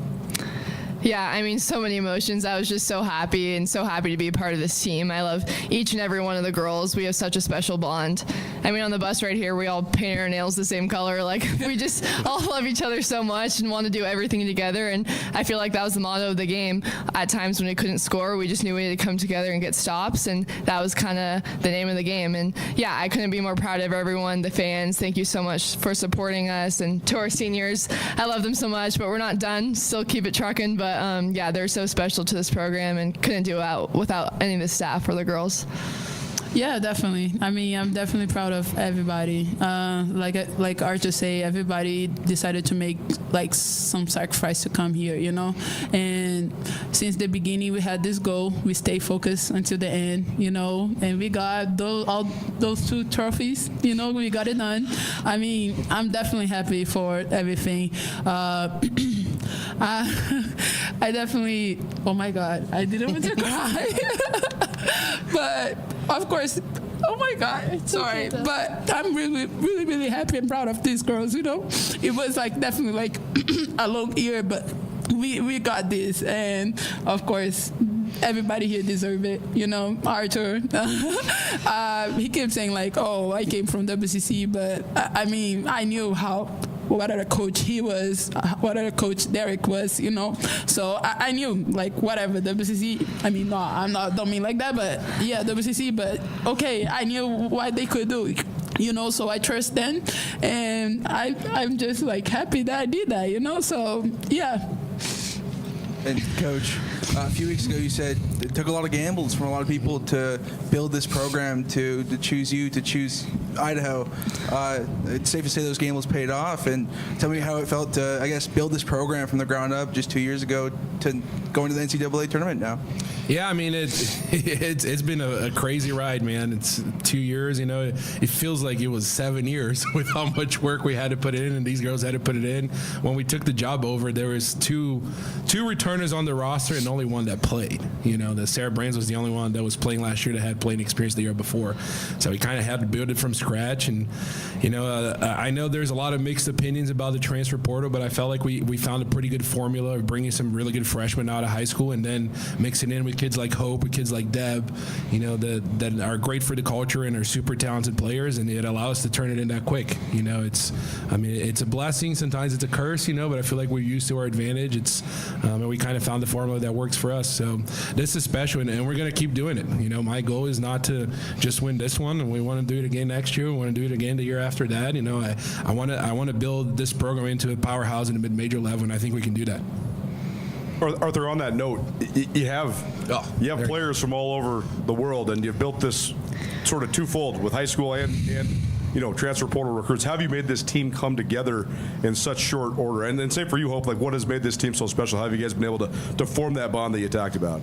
Yeah, I mean, so many emotions. I was just so happy to be a part of this team. I love each and every one of the girls. We have such a special bond. I mean, on the bus right here, we all paint our nails the same color. Like, we just all love each other so much and want to do everything together. And I feel like that was the motto of the game. At times when we couldn't score, we just knew we had to come together and get stops. And that was kind of the name of the game. And yeah, I couldn't be more proud of everyone, the fans. Thank you so much for supporting us. And to our seniors, I love them so much, but we're not done. Still keep it trucking. But yeah, they're so special to this program and couldn't do it without any of the staff or the girls. Yeah, definitely. I mean, I'm definitely proud of everybody. Like Arthur say, everybody decided to make like some sacrifice to come here, you know. And since the beginning, we had this goal. We stay focused until the end, you know. And we got all those 2 trophies, you know. We got it done. I mean, I'm definitely happy for everything. I definitely, oh my God, I didn't want to cry. But of course, oh my God, sorry. But I'm really, really, really happy and proud of these girls, you know. It was like definitely like a long year, but we got this. And of course, everybody here deserve it, you know. Arthur, he kept saying like, oh, I came from WCC, but I mean, I knew what other coach he was, what other coach Derek was, you know. So I knew, like, whatever, WCC, I mean, no, don't mean like that, but yeah, WCC, but okay, I knew what they could do, you know, so I trust them, and I'm just, like, happy that I did that, you know, so, yeah. And Coach, a few weeks ago you said it took a lot of gambles from a lot of people to build this program, to choose you, to choose Idaho. It's safe to say those gambles paid off. And tell me how it felt to, I guess, build this program from the ground up just 2 years ago to going to the NCAA tournament now. Yeah, I mean, it's been a crazy ride, man. It's 2 years, you know. It feels like it was 7 years with how much work we had to put in, and these girls had to put it in. When we took the job over, there was two returners on the roster and only one that played. You know, the Sarah Brands was the only one that was playing last year that had playing experience the year before. So we kind of had to build it from scratch. And, you know, I know there's a lot of mixed opinions about the transfer portal, but I felt like we found a pretty good formula of bringing some really good freshmen out of high school and then mixing in with kids like Hope, with kids like Deb, you know, that are great for the culture and are super talented players, and it allows us to turn it in that quick. You know, it's a blessing. Sometimes it's a curse, you know, but I feel like we're used to our advantage. And we kind of found the formula that works for us. So this is special, and we're going to keep doing it. You know, my goal is not to just win this one, and we want to do it again next year. We want to do it again the year after that. You know, I want to build this program into a powerhouse in the mid-major level, and I think we can do that. Arthur, on that note, you have players from all over the world, and you've built this sort of twofold with high school and you know, transfer portal recruits. How have you made this team come together in such short order? And then same for you, Hope, like what has made this team so special? How have you guys been able to form that bond that you talked about?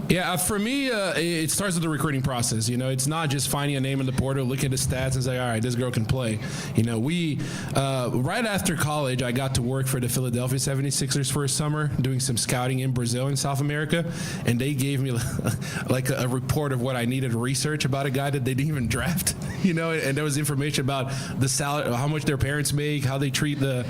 Yeah, for me, it starts with the recruiting process. You know, it's not just finding a name in the portal, look at the stats, and say, all right, this girl can play. You know, right after college, I got to work for the Philadelphia 76ers for a summer, doing some scouting in Brazil and South America, and they gave me like a report of what I needed to research about a guy that they didn't even draft. You know, and there was information about the salary, how much their parents make, how they treat the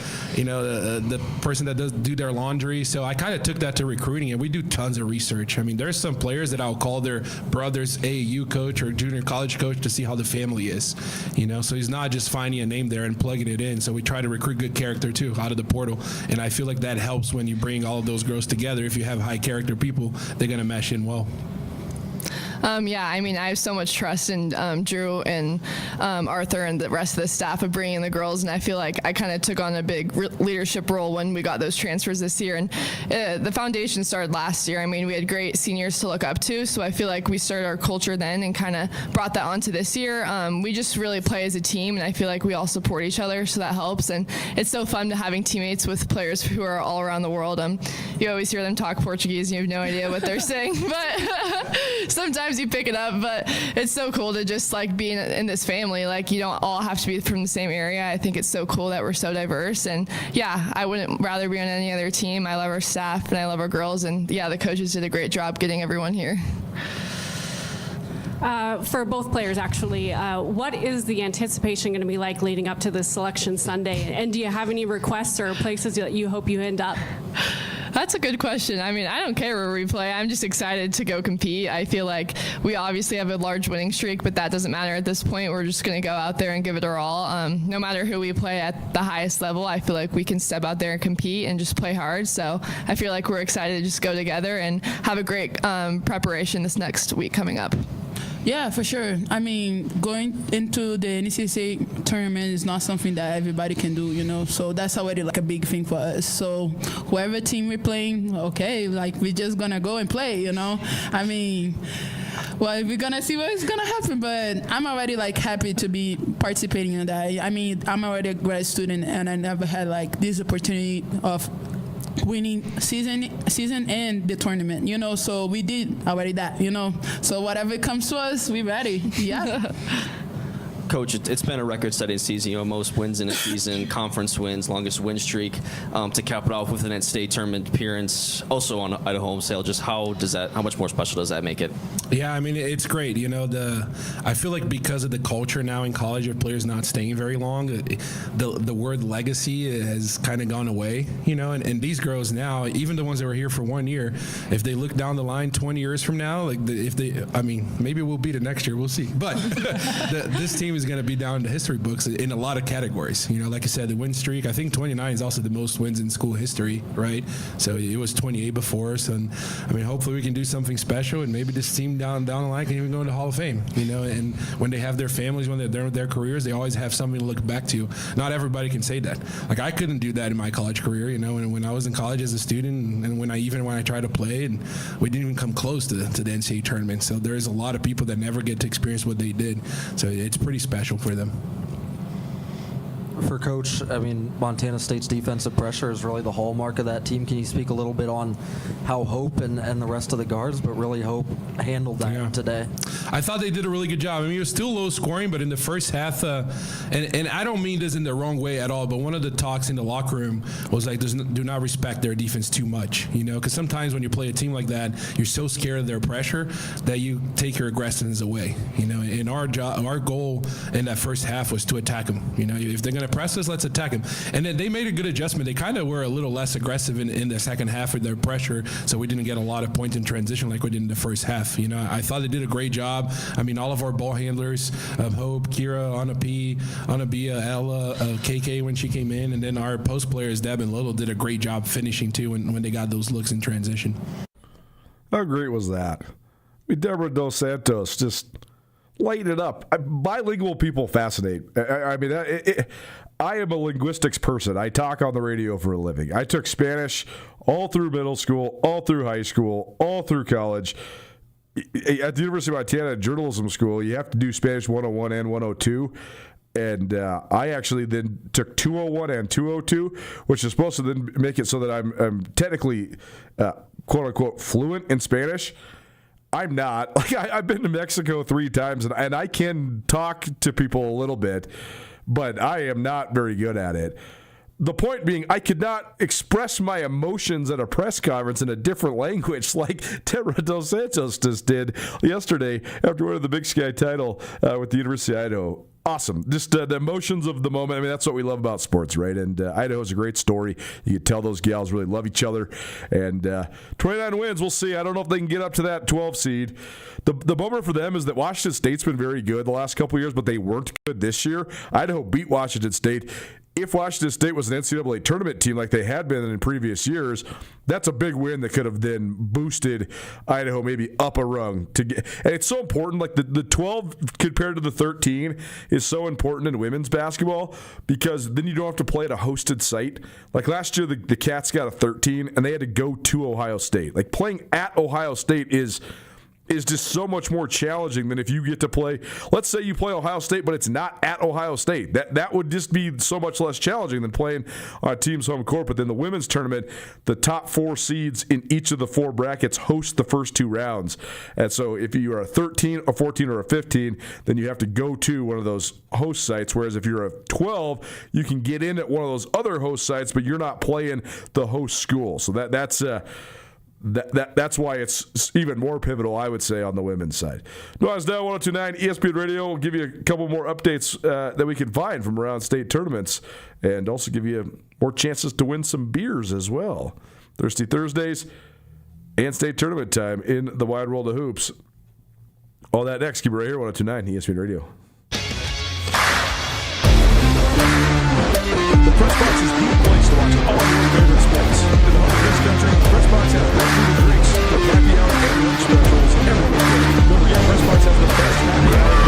person that does do their laundry. So I kind of took that to recruiting, and we do tons of research. I mean, there's some players that I'll call their brother's AAU coach or junior college coach to see how the family is, you know, so he's not just finding a name there and plugging it in. So we try to recruit good character too out of the portal, and I feel like that helps when you bring all of those girls together. If you have high character people, they're going to mesh in well. Yeah, I mean, I have so much trust in Drew and Arthur and the rest of the staff of bringing the girls, and I feel like I kind of took on a big leadership role when we got those transfers this year. And the foundation started last year. I mean, we had great seniors to look up to, so I feel like we started our culture then and kind of brought that onto this year. We just really play as a team, and I feel like we all support each other, so that helps. And it's so fun to having teammates with players who are all around the world. You always hear them talk Portuguese, and you have no idea what they're saying, but sometimes you pick it up. But it's so cool to just like be in this family. Like, you don't all have to be from the same area. I think it's so cool that we're so diverse. And yeah, I wouldn't rather be on any other team. I love our staff and I love our girls. And yeah, the coaches did a great job getting everyone here. For both players, actually, what is the anticipation going to be like leading up to this selection Sunday? And do you have any requests or places that you hope you end up? That's a good question. I mean, I don't care where we play. I'm just excited to go compete. I feel like we obviously have a large winning streak, but that doesn't matter at this point. We're just going to go out there and give it our all. No matter who we play at the highest level, I feel like we can step out there and compete and just play hard. So I feel like we're excited to just go together and have a great preparation this next week coming up. Yeah, for sure. I mean, going into the NCAA tournament is not something that everybody can do, you know. So that's already like a big thing for us. So whoever team we're playing, okay, like we're just gonna go and play, you know. I mean, well, we're gonna see what's gonna happen, but I'm already like happy to be participating in that. I mean, I'm already a grad student, and I never had like this opportunity of winning season and the tournament, you know, so we did already that, you know, so whatever comes to us, we ready. Yeah. Coach, it's been a record-setting season. You know, most wins in a season, conference wins, longest win streak. To cap it off with an NCAA tournament appearance, also on Idaho home sale. Just how much more special does that make it? Yeah, I mean, it's great. You know, I feel like because of the culture now in college of players not staying very long, the word legacy has kind of gone away. You know, and these girls now, even the ones that were here for 1 year, if they look down the line 20 years from now, like maybe we'll beat it next year. We'll see. But this team is going to be down to history books in a lot of categories. You know, like I said, the win streak, I think 29 is also the most wins in school history, right? So it was 28 before us, and I mean, hopefully we can do something special, and maybe this team down the line can even go into Hall of Fame. You know, and when they have their families, when they're done with their careers, they always have something to look back to. Not everybody can say that. Like I couldn't do that in my college career. You know, when I was in college as a student, and when I tried to play, and we didn't even come close to the NCAA tournament. So there's a lot of people that never get to experience what they did. So it's pretty special for them. For Coach, I mean, Montana State's defensive pressure is really the hallmark of that team. Can you speak a little bit on how Hope and the rest of the guards, but really Hope handled that today? I thought they did a really good job. I mean, it was still low scoring, but in the first half, and I don't mean this in the wrong way at all, but one of the talks in the locker room was like, do not respect their defense too much, you know, because sometimes when you play a team like that, you're so scared of their pressure that you take your aggressiveness away, you know, and our goal in that first half was to attack them. You know, if they're going to press us, let's attack them. And then they made a good adjustment. They kind of were a little less aggressive in the second half of their pressure, so we didn't get a lot of points in transition like we did in the first half. You know, I thought they did a great job. I mean, all of our ball handlers, Hope, Kira, Anabia, Ella, KK when she came in, and then our post players, Deb and Little, did a great job finishing too when they got those looks in transition. How great was that? I mean, Deborah Dos Santos just light it up. Bilingual people fascinate. I mean, I am a linguistics person. I talk on the radio for a living. I took Spanish all through middle school, all through high school, all through college. At the University of Montana Journalism School, you have to do Spanish 101 and 102. And I actually then took 201 and 202, which is supposed to then make it so that I'm technically, quote unquote, fluent in Spanish. I'm not. Like I've been to Mexico 3 times, and I can talk to people a little bit, but I am not very good at it. The point being, I could not express my emotions at a press conference in a different language like Deborah Dos Santos just did yesterday after winning the Big Sky title with the University of Idaho. Awesome. Just the emotions of the moment. I mean, that's what we love about sports, right? And Idaho's a great story. You can tell those gals really love each other. And 29 wins, we'll see. I don't know if they can get up to that 12 seed. The bummer for them is that Washington State's been very good the last couple of years, but they weren't good this year. Idaho beat Washington State. If Washington State was an NCAA tournament team like they had been in previous years, that's a big win that could have then boosted Idaho maybe up a rung. And it's so important, like the 12 compared to the 13 is so important in women's basketball because then you don't have to play at a hosted site. Like last year, the Cats got a 13, and they had to go to Ohio State. Like playing at Ohio State is just so much more challenging than if you get to play. Let's say you play Ohio State, but it's not at Ohio State. That would just be so much less challenging than playing on a team's home court. But then the women's tournament, the top 4 seeds in each of the 4 brackets host the first 2 rounds. And so if you are a 13, a 14, or a 15, then you have to go to one of those host sites. Whereas if you're a 12, you can get in at one of those other host sites, but you're not playing the host school. So that's why it's even more pivotal, I would say, on the women's side. Nuanez Now 102.9 ESPN Radio will give you a couple more updates that we can find from around state tournaments and also give you more chances to win some beers as well. Thirsty Thursdays, and state tournament time in the wide world of hoops. All that next. Keep it right here, 102.9 ESPN Radio. The Press Box is the place to watch all your favorite sports. In the heart of this country, Press Box has great food and drinks, from happy hour and lunch specials every weekend. Don't forget, Press Box has the best happy hour in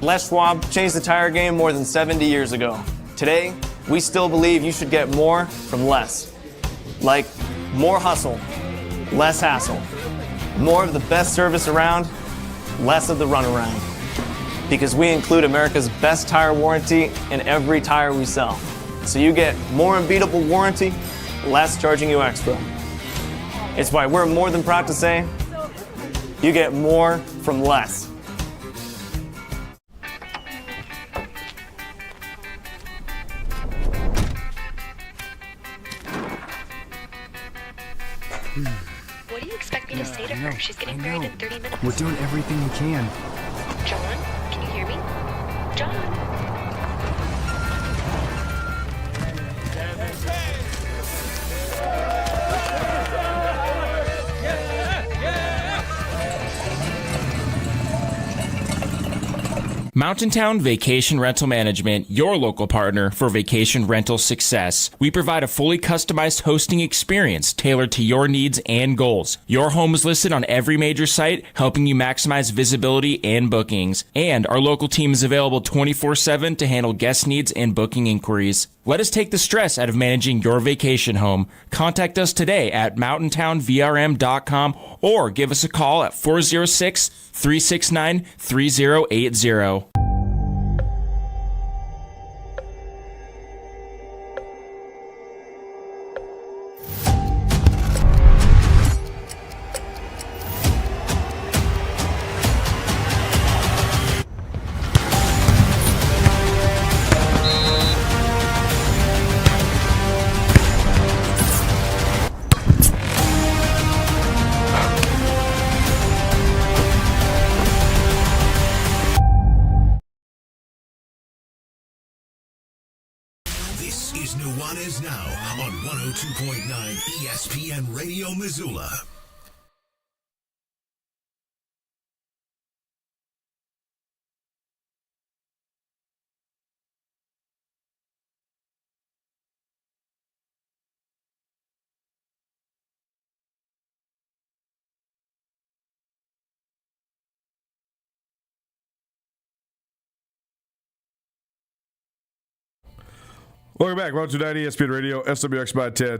Les Schwab changed the tire game more than 70 years ago. Today, we still believe you should get more from less. Like more hustle, less hassle. More of the best service around, less of the runaround. Because we include America's best tire warranty in every tire we sell. So you get more unbeatable warranty, less charging you extra. It's why we're more than proud to say, you get more from less. What do you expect me to say to her? She's getting married in 30 minutes. We're doing everything we can. John, can you hear me? John. Mountain Town Vacation Rental Management, your local partner for vacation rental success. We provide a fully customized hosting experience tailored to your needs and goals. Your home is listed on every major site, helping you maximize visibility and bookings. And our local team is available 24/7 to handle guest needs and booking inquiries. Let us take the stress out of managing your vacation home. Contact us today at mountaintownvrm.com or give us a call at 406-369-3080. This is Nuanez Now on 102.9 ESPN Radio Missoula. Welcome back. 102.9 ESPN Radio, SWX by 10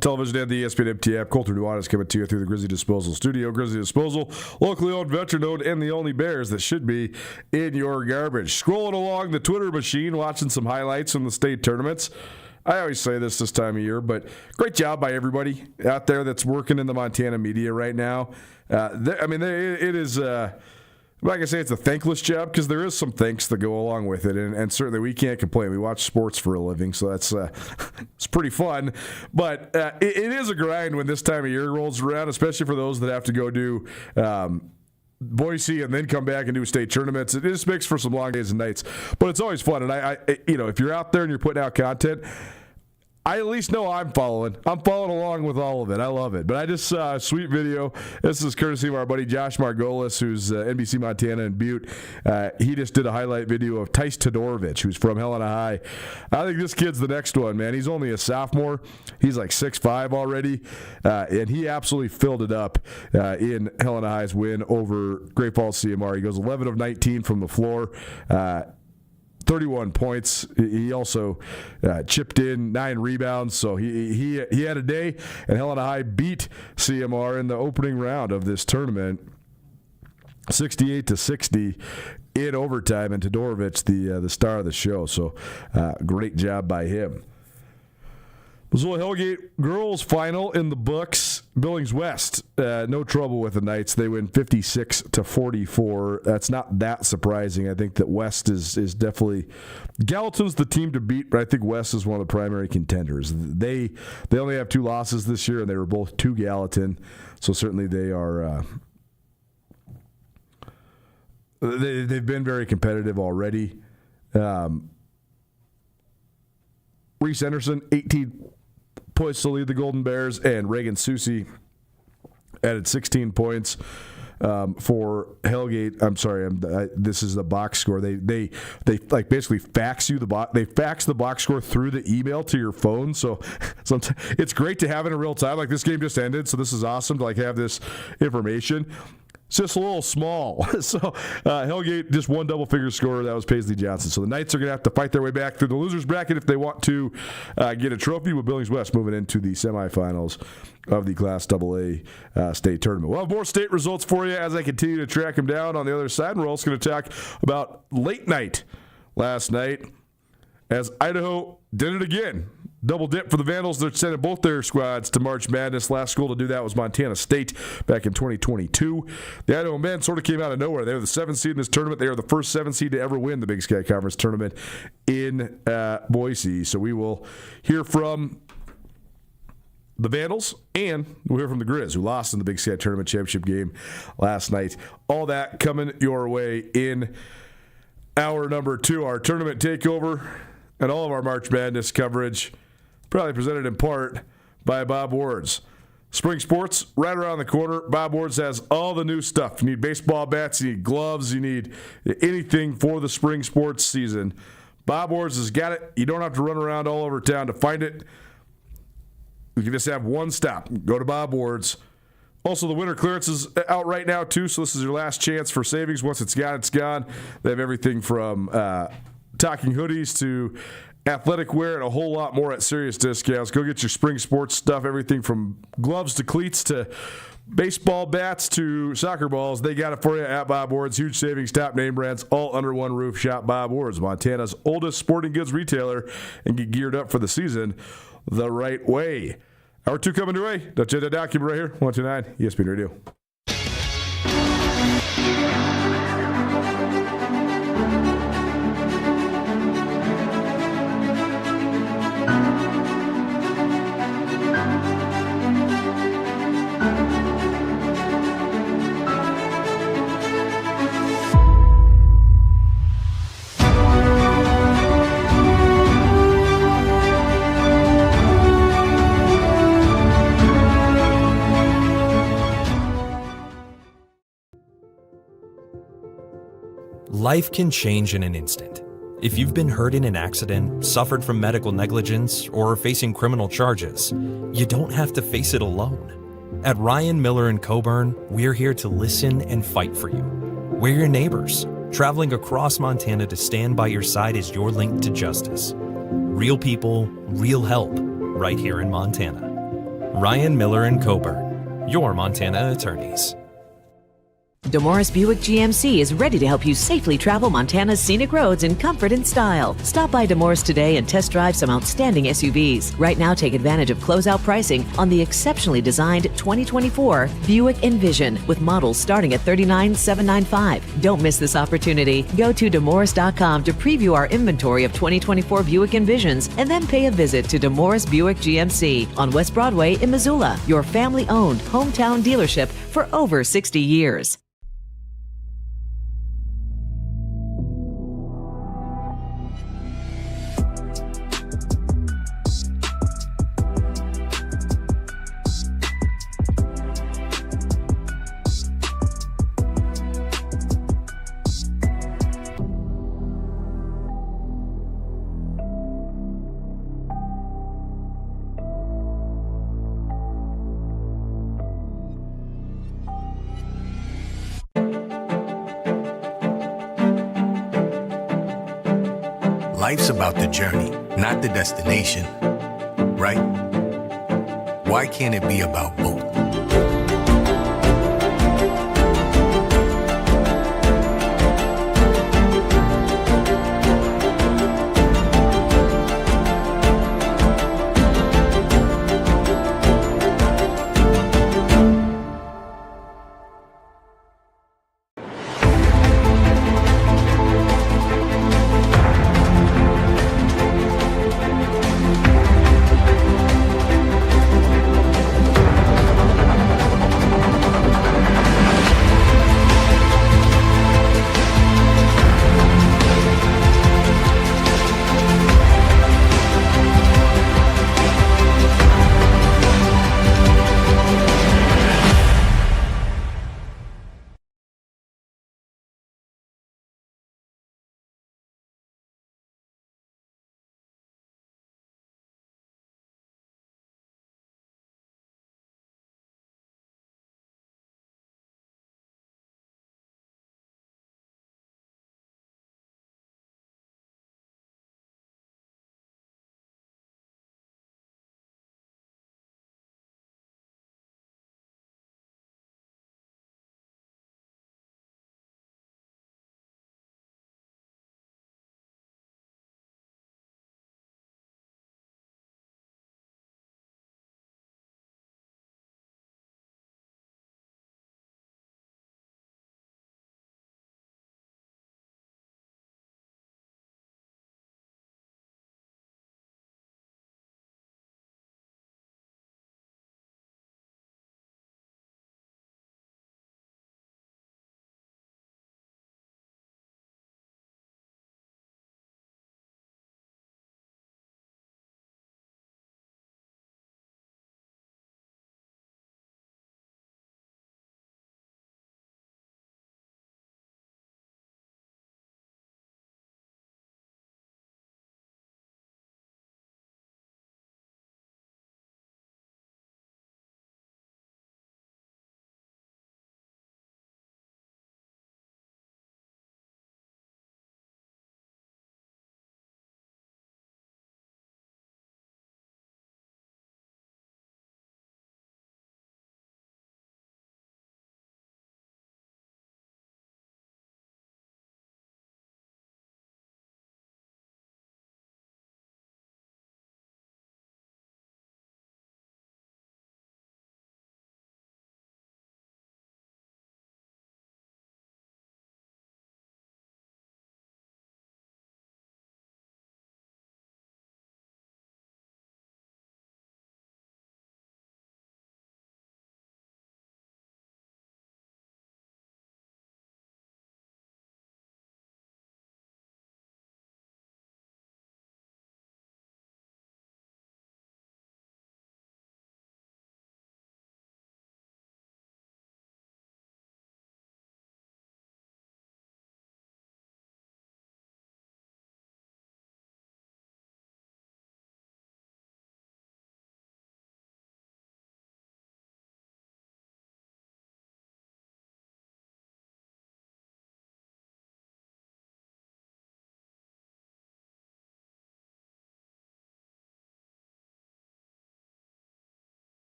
television, and the ESPN MT app. Colter Nuanez coming to you through the Grizzly Disposal Studio. Grizzly Disposal, locally owned, veteran-owned, and the only Bears that should be in your garbage. Scrolling along the Twitter machine, watching some highlights from the state tournaments. I always say this time of year, but great job by everybody out there that's working in the Montana media right now. It is... I'm not going to say it's a thankless job because there is some thanks that go along with it, and certainly we can't complain. We watch sports for a living, so that's it's pretty fun. But it is a grind when this time of year rolls around, especially for those that have to go do Boise and then come back and do state tournaments. It just makes for some long days and nights, but it's always fun. And I if you're out there and you're putting out content, I at least know I'm following along with all of it. I love it. But I just saw a sweet video. This is courtesy of our buddy Josh Margolis, who's NBC Montana in Butte. He just did a highlight video of Tice Todorovich, who's from Helena High. I think this kid's the next one, man. He's only a sophomore. He's like 6'5" already. And he absolutely filled it up in Helena High's win over Great Falls CMR. He goes 11 of 19 from the floor. 31 points. He also chipped in 9 rebounds, so he had a day. And Helena High beat CMR in the opening round of this tournament, 68-60 in overtime. And Todorovic, the star of the show. So great job by him. Missoula Hellgate girls final in the books. Billings West, no trouble with the Knights. They win 56-44. That's not that surprising. I think that West is definitely Gallatin's the team to beat, but I think West is one of the primary contenders. They only have 2 losses this year, and they were both to Gallatin, so certainly they are. They've been very competitive already. Reese Henderson, 18 points to lead the Golden Bears, and Reagan Susi added 16 points for Hellgate. I'm sorry, this is the box score. They like basically fax you the box. They fax the box score through the email to your phone. So sometimes it's great to have it in real time. Like this game just ended, so this is awesome to like have this information. It's just a little small. So Hellgate just one double-figure scorer. That was Paisley Johnson. So the Knights are going to have to fight their way back through the losers bracket if they want to get a trophy, with Billings West moving into the semifinals of the Class AA state tournament. We'll have more state results for you as I continue to track them down on the other side. And we're also going to talk about late night last night as Idaho did it again. Double dip for the Vandals. They're sending both their squads to March Madness. Last school to do that was Montana State back in 2022. The Idaho men sort of came out of nowhere. They were the 7th seed in this tournament. They are the first 7th seed to ever win the Big Sky Conference tournament in Boise. So we will hear from the Vandals, and we'll hear from the Grizz, who lost in the Big Sky Tournament Championship game last night. All that coming your way in hour number 2. Our tournament takeover and all of our March Madness coverage probably presented in part by Bob Ward's. Spring sports right around the corner. Bob Ward's has all the new stuff. You need baseball bats, you need gloves, you need anything for the spring sports season. Bob Ward's has got it. You don't have to run around all over town to find it. You can just have one stop. Go to Bob Ward's. Also, the winter clearance is out right now, too, so this is your last chance for savings. Once it's gone, it's gone. They have everything from talking hoodies to athletic wear and a whole lot more at serious discounts. Go get your spring sports stuff, everything from gloves to cleats to baseball bats to soccer balls. They got it for you at Bob Ward's. Huge savings, top name brands, all under one roof. Shop Bob Ward's, Montana's oldest sporting goods retailer, and get geared up for the season the right way. Hour 2 coming your way. Don't check that out. Keep it right here. 129 ESPN Radio. Life can change in an instant. If you've been hurt in an accident, suffered from medical negligence, or are facing criminal charges, you don't have to face it alone. At Ryan Miller & Coburn, we're here to listen and fight for you. We're your neighbors, traveling across Montana to stand by your side as your link to justice. Real people, real help, right here in Montana. Ryan Miller & Coburn, your Montana attorneys. DeMorris Buick GMC is ready to help you safely travel Montana's scenic roads in comfort and style. Stop by DeMorris today and test drive some outstanding SUVs. Right now, take advantage of closeout pricing on the exceptionally designed 2024 Buick Envision with models starting at $39,795. Don't miss this opportunity. Go to DeMorris.com to preview our inventory of 2024 Buick Envisions and then pay a visit to DeMorris Buick GMC on West Broadway in Missoula, your family-owned hometown dealership for over 60 years. Life's about the journey, not the destination, right? Why can't it be about both?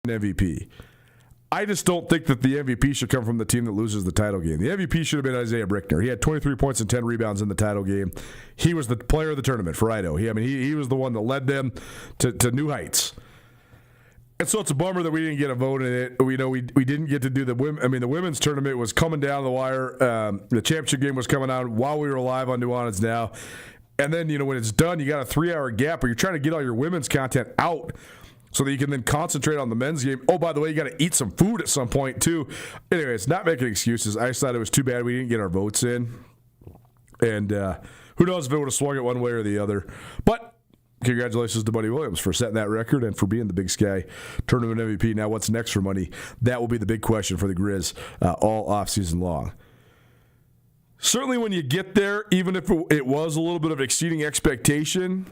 MVP. I just don't think that the MVP should come from the team that loses the title game. The MVP should have been Isaiah Brickner. He had 23 points and 10 rebounds in the title game. He was the player of the tournament for Idaho. He was the one that led them to new heights. And so it's a bummer that we didn't get a vote in it. We didn't get to do the women. The women's tournament was coming down the wire. The championship game was coming out while we were live on Nuanez Now. And then, when it's done, you got a 3-hour gap where you're trying to get all your women's content out so that you can then concentrate on the men's game. Oh, by the way, you got to eat some food at some point, too. Anyway, it's not making excuses. I just thought it was too bad we didn't get our votes in. And who knows if it would have swung it one way or the other. But congratulations to Buddy Williams for setting that record and for being the Big Sky Tournament MVP. Now, what's next for Money? That will be the big question for the Grizz all offseason long. Certainly when you get there, even if it was a little bit of exceeding expectation,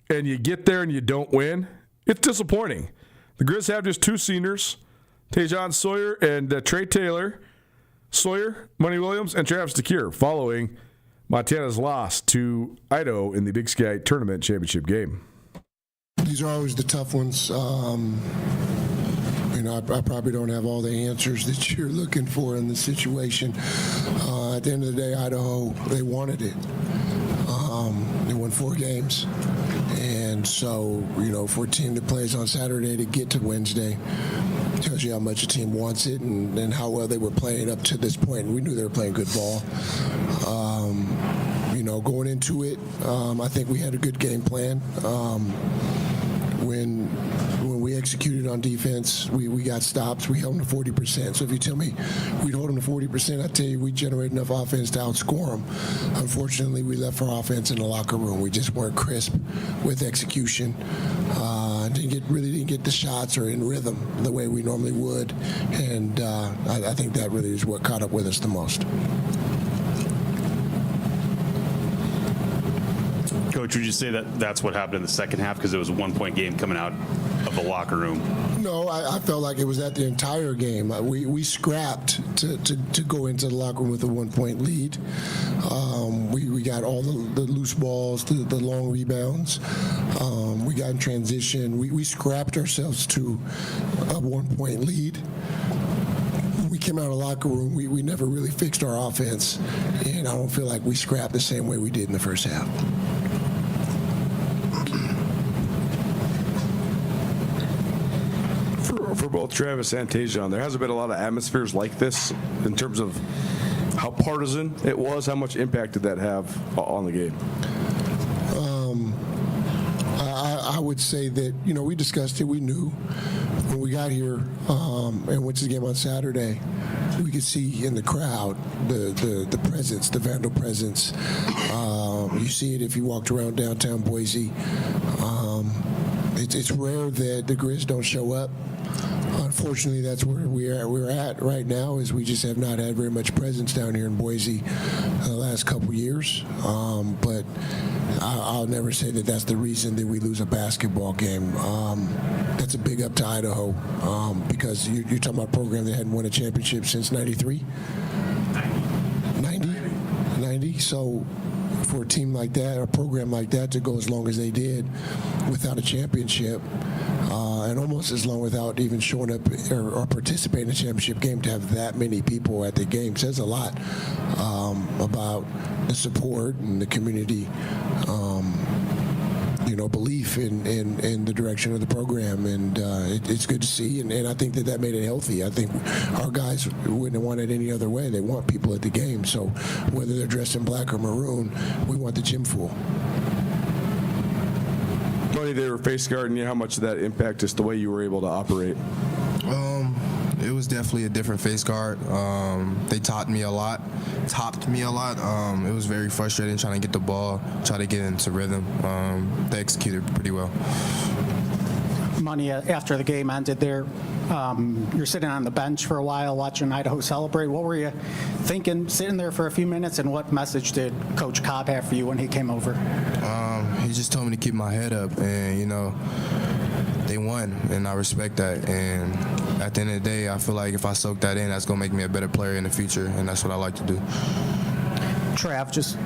and you get there and you don't win, it's disappointing. The Grizz have just two seniors, Tajon Sawyer and Trey Taylor. Sawyer, Money Williams, and Travis DeCure, following Montana's loss to Idaho in the Big Sky Tournament Championship game. These are always the tough ones. I probably don't have all the answers that you're looking for in the situation. At the end of the day, Idaho, they wanted it. They won 4 games. And so, for a team that plays on Saturday to get to Wednesday, tells you how much a team wants it and how well they were playing up to this point. We knew they were playing good ball. Going into it, I think we had a good game plan. When we executed on defense, we got stops. We held them to 40%. So if you tell me we'd hold them to 40%, I tell you we generate enough offense to outscore them. Unfortunately, we left our offense in the locker room. We just weren't crisp with execution. Really didn't get the shots or in rhythm the way we normally would. And I think that really is what caught up with us the most. Coach, would you say that that's what happened in the second half because it was a 1-point game coming out of the locker room? No, I felt like it was that the entire game. We scrapped to go into the locker room with a 1-point lead. We got all the loose balls, the long rebounds. We got in transition. We scrapped ourselves to a 1-point lead. We came out of the locker room, we never really fixed our offense, and I don't feel like we scrapped the same way we did in the first half. For both Travis and Tajon, there hasn't been a lot of atmospheres like this in terms of how partisan it was. How much impact did that have on the game? I would say that, we discussed it. We knew when we got here and went to the game on Saturday, we could see in the crowd the presence, the Vandal presence. You see it if you walked around downtown Boise. It's rare that the Grizz don't show up. Unfortunately, that's where we're at right now. Is we just have not had very much presence down here in Boise the last couple years. But I'll never say that that's the reason that we lose a basketball game. That's a big up to Idaho because you're talking about a program that hadn't won a championship since '93. 90. So for a team like that, a program like that, to go as long as they did without a championship. And almost as long without even showing up or participating in a championship game, to have that many people at the game says a lot about the support and the community, belief in the direction of the program. And it's good to see, and I think that made it healthy. I think our guys wouldn't have wanted any other way. They want people at the game. So whether they're dressed in black or maroon, we want the gym full. They were face guarding you. How much did that impact just the way you were able to operate? It was definitely a different face guard. They topped me a lot. It was very frustrating trying to get the ball, try to get into rhythm. They executed pretty well. Money after the game ended there. You're sitting on the bench for a while watching Idaho celebrate. What were you thinking sitting there for a few minutes, and what message did Coach Cobb have for you when he came over? He just told me to keep my head up, and they won, and I respect that. And at the end of the day, I feel like if I soak that in, that's going to make me a better player in the future, and that's what I like to do. Trav, just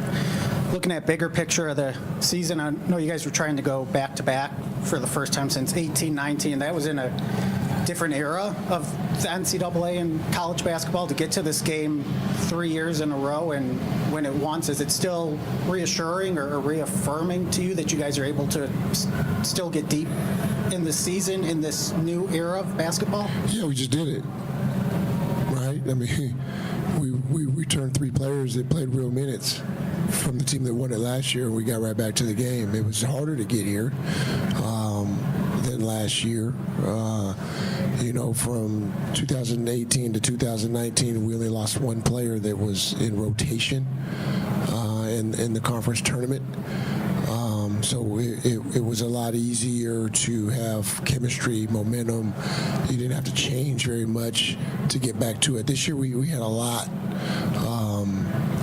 looking at bigger picture of the season, I know you guys were trying to go back-to-back for the first time since 18-19. That was in a different era of the NCAA and college basketball to get to this game 3 years in a row and win it once? Is it still reassuring or reaffirming to you that you guys are able to still get deep in the season in this new era of basketball? Yeah, we just did it, right? I mean, we returned 3 players that played real minutes from the team that won it last year, and we got right back to the game. It was harder to get here than last year. From 2018 to 2019, we only lost 1 player that was in rotation in the conference tournament. So it was a lot easier to have chemistry, momentum. You didn't have to change very much to get back to it. This year we had a lot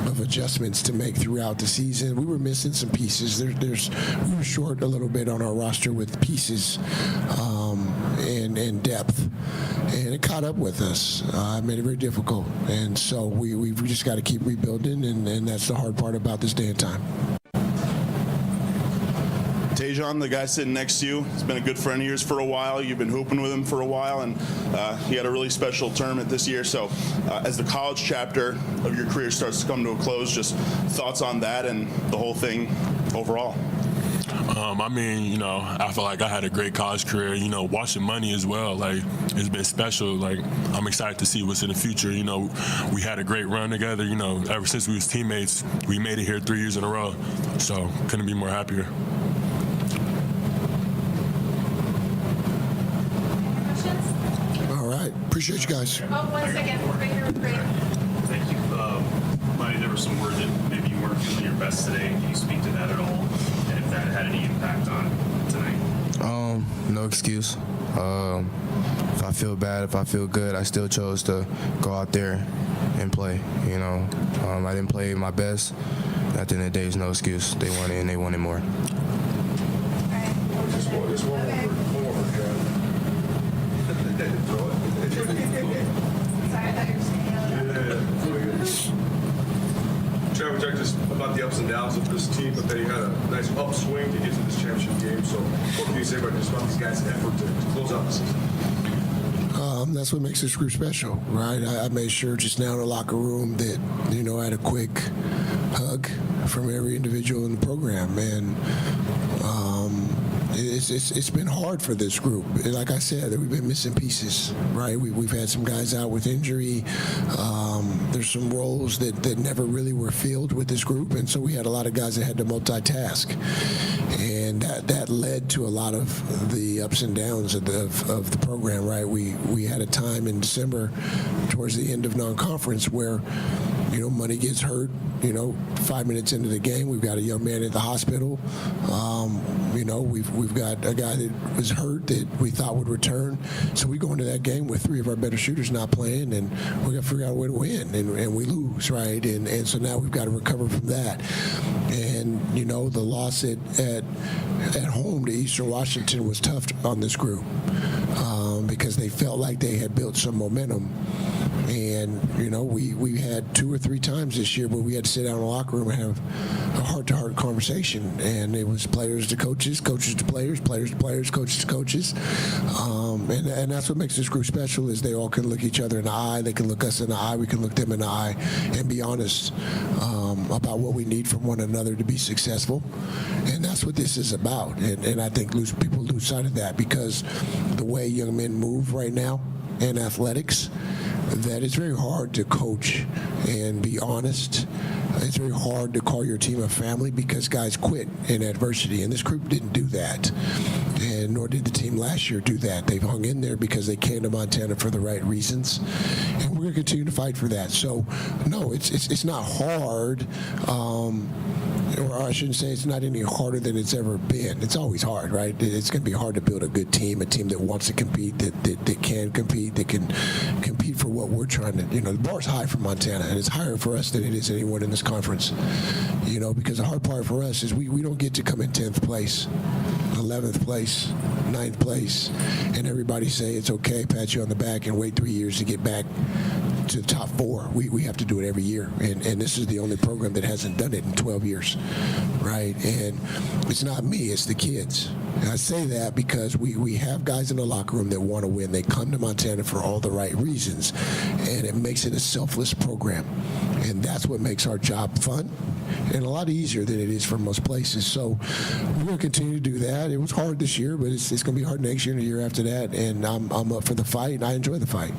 of adjustments to make throughout the season. We were missing some pieces. We were short a little bit on our roster with pieces and depth, and it caught up with us. It made it very difficult, and so we just got to keep rebuilding, and that's the hard part about this day and time. Tajon, the guy sitting next to you, has been a good friend of yours for a while. You've been hooping with him for a while, and he had a really special tournament this year. So as the college chapter of your career starts to come to a close, just thoughts on that and the whole thing overall? I feel like I had a great college career, watching money as well. Like, it's been special. Like, I'm excited to see what's in the future. We had a great run together. Ever since we was teammates, we made it here 3 years in a row. So couldn't be more happier. Appreciate you guys. Oh, 1 second. Right here with Greg. Thank you. Money, there was some word that maybe you weren't feeling your best today. Can you speak to that at all? And if that had any impact on tonight? No excuse. If I feel bad, if I feel good, I still chose to go out there and play. I didn't play my best. At the end of the day, there's no excuse. They want it and they wanted more. Trevor, talked just about the ups and downs of this team, but they had a nice upswing to get to this championship game. So what can you say about these guys' effort to close out the season? That's what makes this group special, right? I made sure just now in the locker room that, I had a quick hug from every individual in the program. And it's been hard for this group. Like I said, we've been missing pieces, right? We've had some guys out with injury. There's some roles that never really were filled with this group, and so we had a lot of guys that had to multitask, and that led to a lot of the ups and downs of the program, right? We had a time in December towards the end of non-conference where money gets hurt. 5 minutes into the game, we've got a young man at the hospital. We've got a guy that was hurt that we thought would return. So we go into that game with 3 of our better shooters not playing, and we got to figure out a way to win, and we lose, right? And so now we've got to recover from that. And the loss at home to Eastern Washington was tough on this group because they felt like they had built some momentum. And, we had 2 or 3 times this year where we had to sit down in the locker room and have a heart-to-heart conversation. And it was players to coaches, coaches to players, players to players, coaches to coaches. And that's what makes this group special is they all can look each other in the eye. They can look us in the eye. We can look them in the eye and be honest about what we need from one another to be successful. And that's what this is about. And I think people lose sight of that because the way young men move right now in athletics, that it's very hard to coach and be honest. It's very hard to call your team a family because guys quit in adversity, and this group didn't do that, and nor did the team last year do that. They've hung in there because they came to Montana for the right reasons, and we're going to continue to fight for that. So, no, it's not hard, or I shouldn't say it's not any harder than it's ever been. It's always hard, right? It's going to be hard to build a good team, a team that wants to compete, that can compete, that can compete for what we're trying to. The bar's high for Montana, and it's higher for us than it is anyone in this conference. Because the hard part for us is we don't get to come in 10th place. A 11th place, 9th place, and everybody say it's okay, pat you on the back, and wait 3 years to get back to the top 4. We have to do it every year, and this is the only program that hasn't done it in 12 years, right? And it's not me, it's the kids. And I say that because we have guys in the locker room that want to win. They come to Montana for all the right reasons, and it makes it a selfless program. And that's what makes our job fun and a lot easier than it is for most places. So we're going to continue to do that. It was hard this year, but it's going to be hard next year and the year after that. And I'm up for the fight, and I enjoy the fight.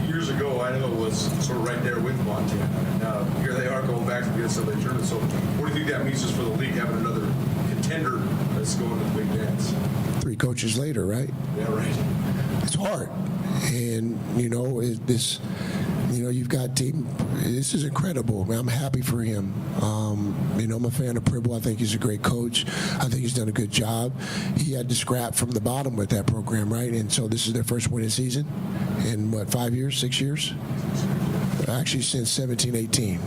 Years ago, Idaho was sort of right there with Montana, and now here they are going back to the NCAA tournament. So what do you think that means just for the league, having another contender that's going to the big dance? 3 coaches later, right? Yeah, right. It's hard. And, you've got team. This is incredible. I'm happy for him. I'm a fan of Pribble. I think he's a great coach. I think he's done a good job. He had to scrap from the bottom with that program, right? And so this is their first winning season in, 5 years, 6 years? Actually, since 17-18.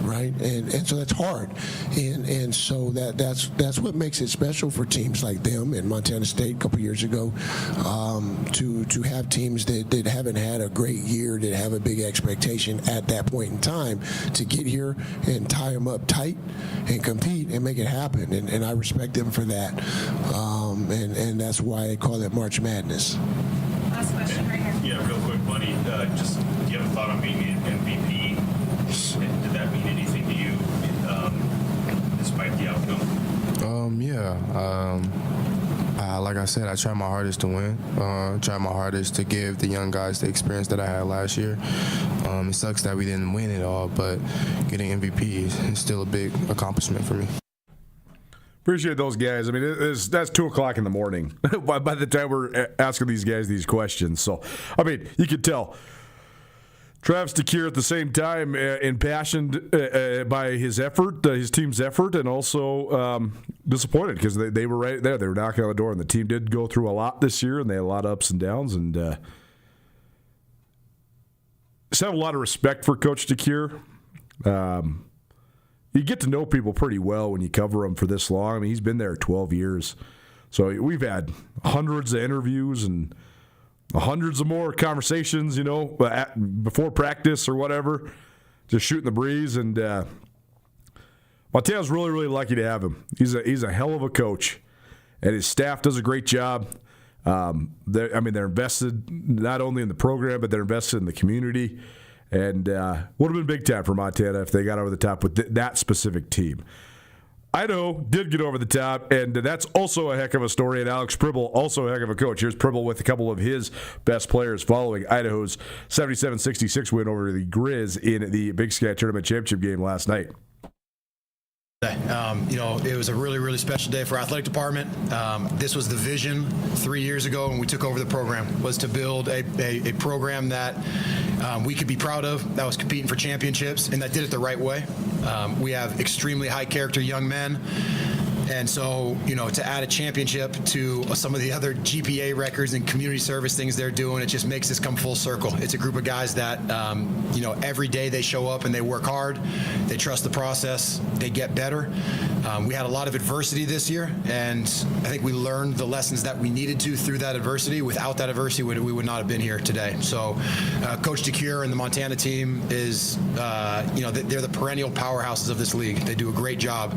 Right, and so that's hard, and so that's what makes it special for teams like them and Montana State a couple years ago, to have teams that haven't had a great year, that have a big expectation at that point in time, to get here and tie them up tight and compete and make it happen, and I respect them for that, and that's why they call it March Madness. Last question right here. Yeah, real quick, buddy. Just do you have a thought on being an MVP? Did that mean anything to you, despite the outcome? Like I said, I try my hardest to win. Try my hardest to give the young guys the experience that I had last year. It sucks that we didn't win it all, but getting MVP is still a big accomplishment for me. Appreciate those guys. I mean, that's 2 o'clock in the morning by the time we're asking these guys these questions. So, I mean, you could tell Travis DeCuire at the same time impassioned by his effort, his team's effort, and also disappointed because they were right there. They were knocking on the door, and the team did go through a lot this year, and they had a lot of ups and downs. And just have a lot of respect for Coach DeCuire. You get to know people pretty well when you cover them for this long. I mean, he's been there 12 years. So we've had hundreds of interviews and hundreds of more conversations, before practice or whatever, just shooting the breeze. And Montana's really, really lucky to have him. He's a hell of a coach, and his staff does a great job. They're invested not only in the program, but they're invested in the community. And would have been big time for Montana if they got over the top with that specific team. Idaho did get over the top, and that's also a heck of a story. And Alex Pribble, also a heck of a coach. Here's Pribble with a couple of his best players following Idaho's 77-66 win over the Grizz in the Big Sky Tournament Championship game last night. It was a really, really special day for our athletic department. This was the vision 3 years ago when we took over the program, was to build a program that we could be proud of, that was competing for championships, and that did it the right way. We have extremely high character young men. And so, to add a championship to some of the other GPA records and community service things they're doing, it just makes this come full circle. It's a group of guys that, every day they show up and they work hard. They trust the process. They get better. We had a lot of adversity this year, and I think we learned the lessons that we needed to through that adversity. Without that adversity, we would not have been here today. So, Coach DeCuire and the Montana team is, they're the perennial powerhouses of this league. They do a great job.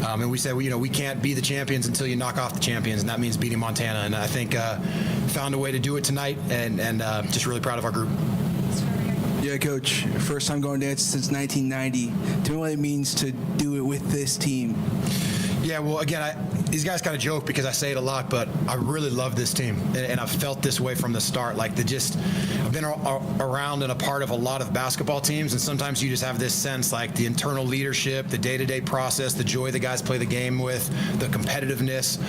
And we said, we can't be the champions until you knock off the champions, and that means beating Montana. And I think found a way to do it tonight, and just really proud of our group. Yeah, Coach. First time going dance since 1990. Tell me what it means to do it with this team. Yeah, well, again, these guys kind of joke because I say it a lot, but I really love this team, and I've felt this way from the start. I've been around and a part of a lot of basketball teams, and sometimes you just have this sense, like the internal leadership, the day-to-day process, the joy the guys play the game with, the competitiveness.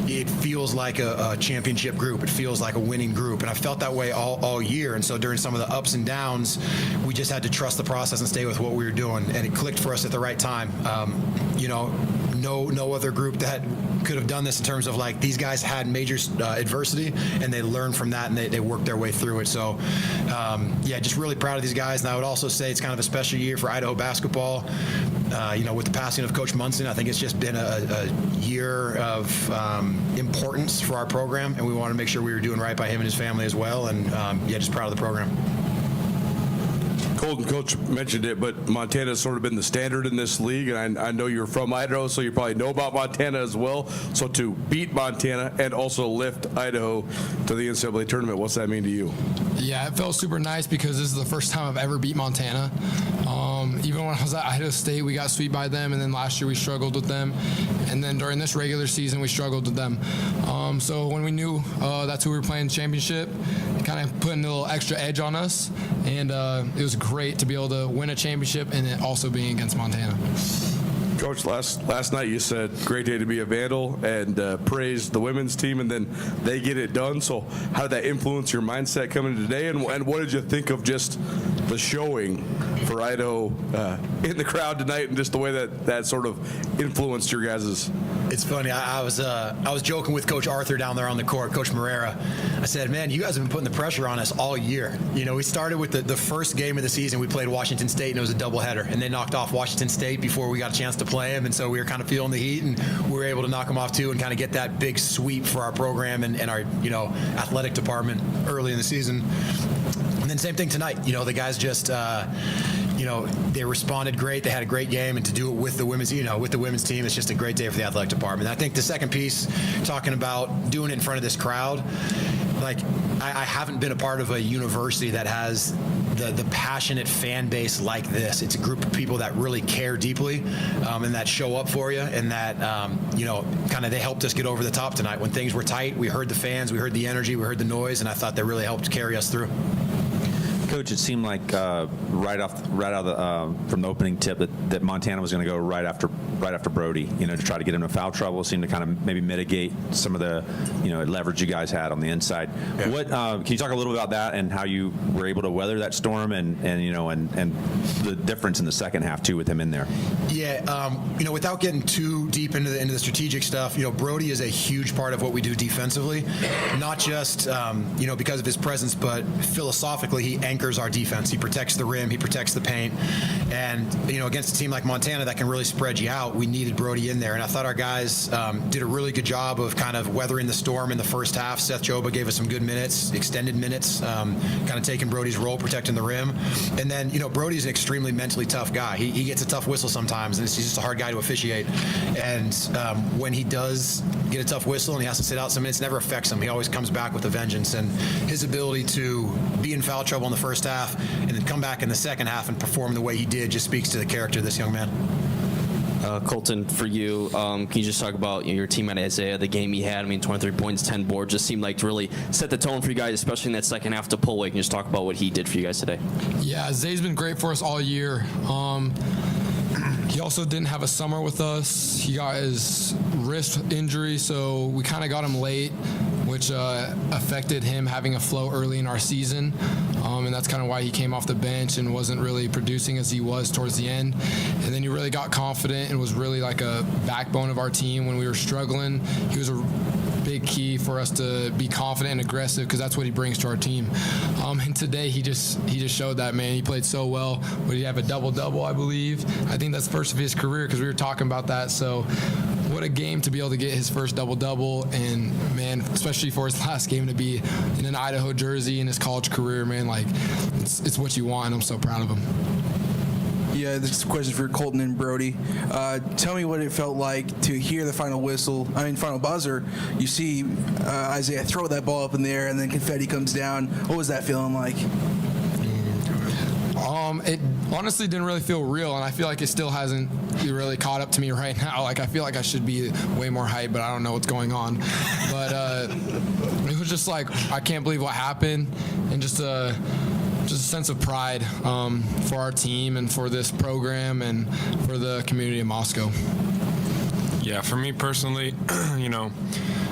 It feels like a championship group. It feels like a winning group, and I felt that way all year. And so during some of the ups and downs, we just had to trust the process and stay with what we were doing, and it clicked for us at the right time. no other group that could have done this in terms of like these guys had major adversity and they learned from that and they worked their way through it. So yeah, just really proud of these guys. And I would also say it's kind of a special year for Idaho basketball. With the passing of Coach Munson, I think it's just been a year of importance for our program, and we want to make sure we were doing right by him and his family as well. And yeah, just proud of the program. Colton, Coach mentioned it, but Montana's sort of been the standard in this league, and I know you're from Idaho, so you probably know about Montana as well. So to beat Montana and also lift Idaho to the NCAA tournament, what's that mean to you? Yeah, it felt super nice because this is the first time I've ever beat Montana. Even when I was at Idaho State, we got swept by them, and then last year we struggled with them. And then during this regular season, we struggled with them. So when we knew that's who we were playing championship, it kind of put a little extra edge on us. And it was great to be able to win a championship and it also being against Montana. Coach, last night you said great day to be a Vandal and praised the women's team, and then they get it done. So how did that influence your mindset coming today, and what did you think of just the showing for Idaho in the crowd tonight, and just the way that sort of influenced your guys'? It's funny. I was joking with Coach Arthur down there on the court, Coach Moreira. I said, man, you guys have been putting the pressure on us all year. We started with the first game of the season. We played Washington State, and it was a doubleheader, and they knocked off Washington State before we got a chance to play them, and so we were kind of feeling the heat, and we were able to knock them off too, and kind of get that big sweep for our program and our athletic department early in the season. And then same thing tonight. The guys just they responded great. They had a great game, and to do it with the women's team, it's just a great day for the athletic department. And I think the second piece, talking about doing it in front of this crowd, like I haven't been a part of a university that has the passionate fan base like this. It's a group of people that really care deeply and that show up for you, and that kind of they helped us get over the top tonight. When things were tight, we heard the fans, we heard the energy, we heard the noise, and I thought that really helped carry us through. Coach, it seemed like right out from the opening tip that Montana was going to go right after Brody, to try to get him in foul trouble. Seemed to kind of maybe mitigate some of the leverage you guys had on the inside. Yeah. What can you talk a little about that and how you were able to weather that storm and the difference in the second half too with him in there? Yeah, without getting too deep into the strategic stuff, Brody is a huge part of what we do defensively, not just because of his presence, but philosophically he anchors our defense. He protects the rim, he protects the paint, and against a team like Montana that can really spread you out, we needed Brody in there, and I thought our guys did a really good job of kind of weathering the storm in the first half. Seth Joba gave us some good minutes, extended minutes, kind of taking Brody's role, protecting the rim, and then Brody's an extremely mentally tough guy. He gets a tough whistle sometimes, and he's just a hard guy to officiate, and when he does get a tough whistle and he has to sit out some minutes, it never affects him. He always comes back with a vengeance, and his ability to be in foul trouble in the first half and then come back in the second half and perform the way he did just speaks to the character of this young man. Colton, for you, can you just talk about your team at Isaiah, the game he had? 23 points, 10 boards, just seemed like to really set the tone for you guys, especially in that second half to pull away. Can you just talk about what he did for you guys today? Yeah, Zay's been great for us all year. He also didn't have a summer with us. He got his wrist injury, so we kind of got him late, which affected him having a flow early in our season. And that's kind of why he came off the bench and wasn't really producing as he was towards the end. And then he really got confident and was really like a backbone of our team when we were struggling. He was a big key for us to be confident and aggressive, because that's what he brings to our team. And today he just showed that, man. He played so well. Would he have a double-double, I believe? I think that's first of his career, because we were talking about that. So what a game to be able to get his first double-double, and man, especially for his last game to be in an Idaho jersey in his college career, man, like it's what you want, and I'm so proud of him. Yeah, this is a question for Colton and Brody. Tell me what it felt like to hear the final buzzer. You see Isaiah throw that ball up in the air, and then confetti comes down. What was that feeling like? It honestly didn't really feel real, and I feel like it still hasn't really caught up to me right now. Like, I feel like I should be way more hyped, but I don't know what's going on. But it was just like, I can't believe what happened, and just a sense of pride for our team and for this program and for the community of Moscow. Yeah, for me personally,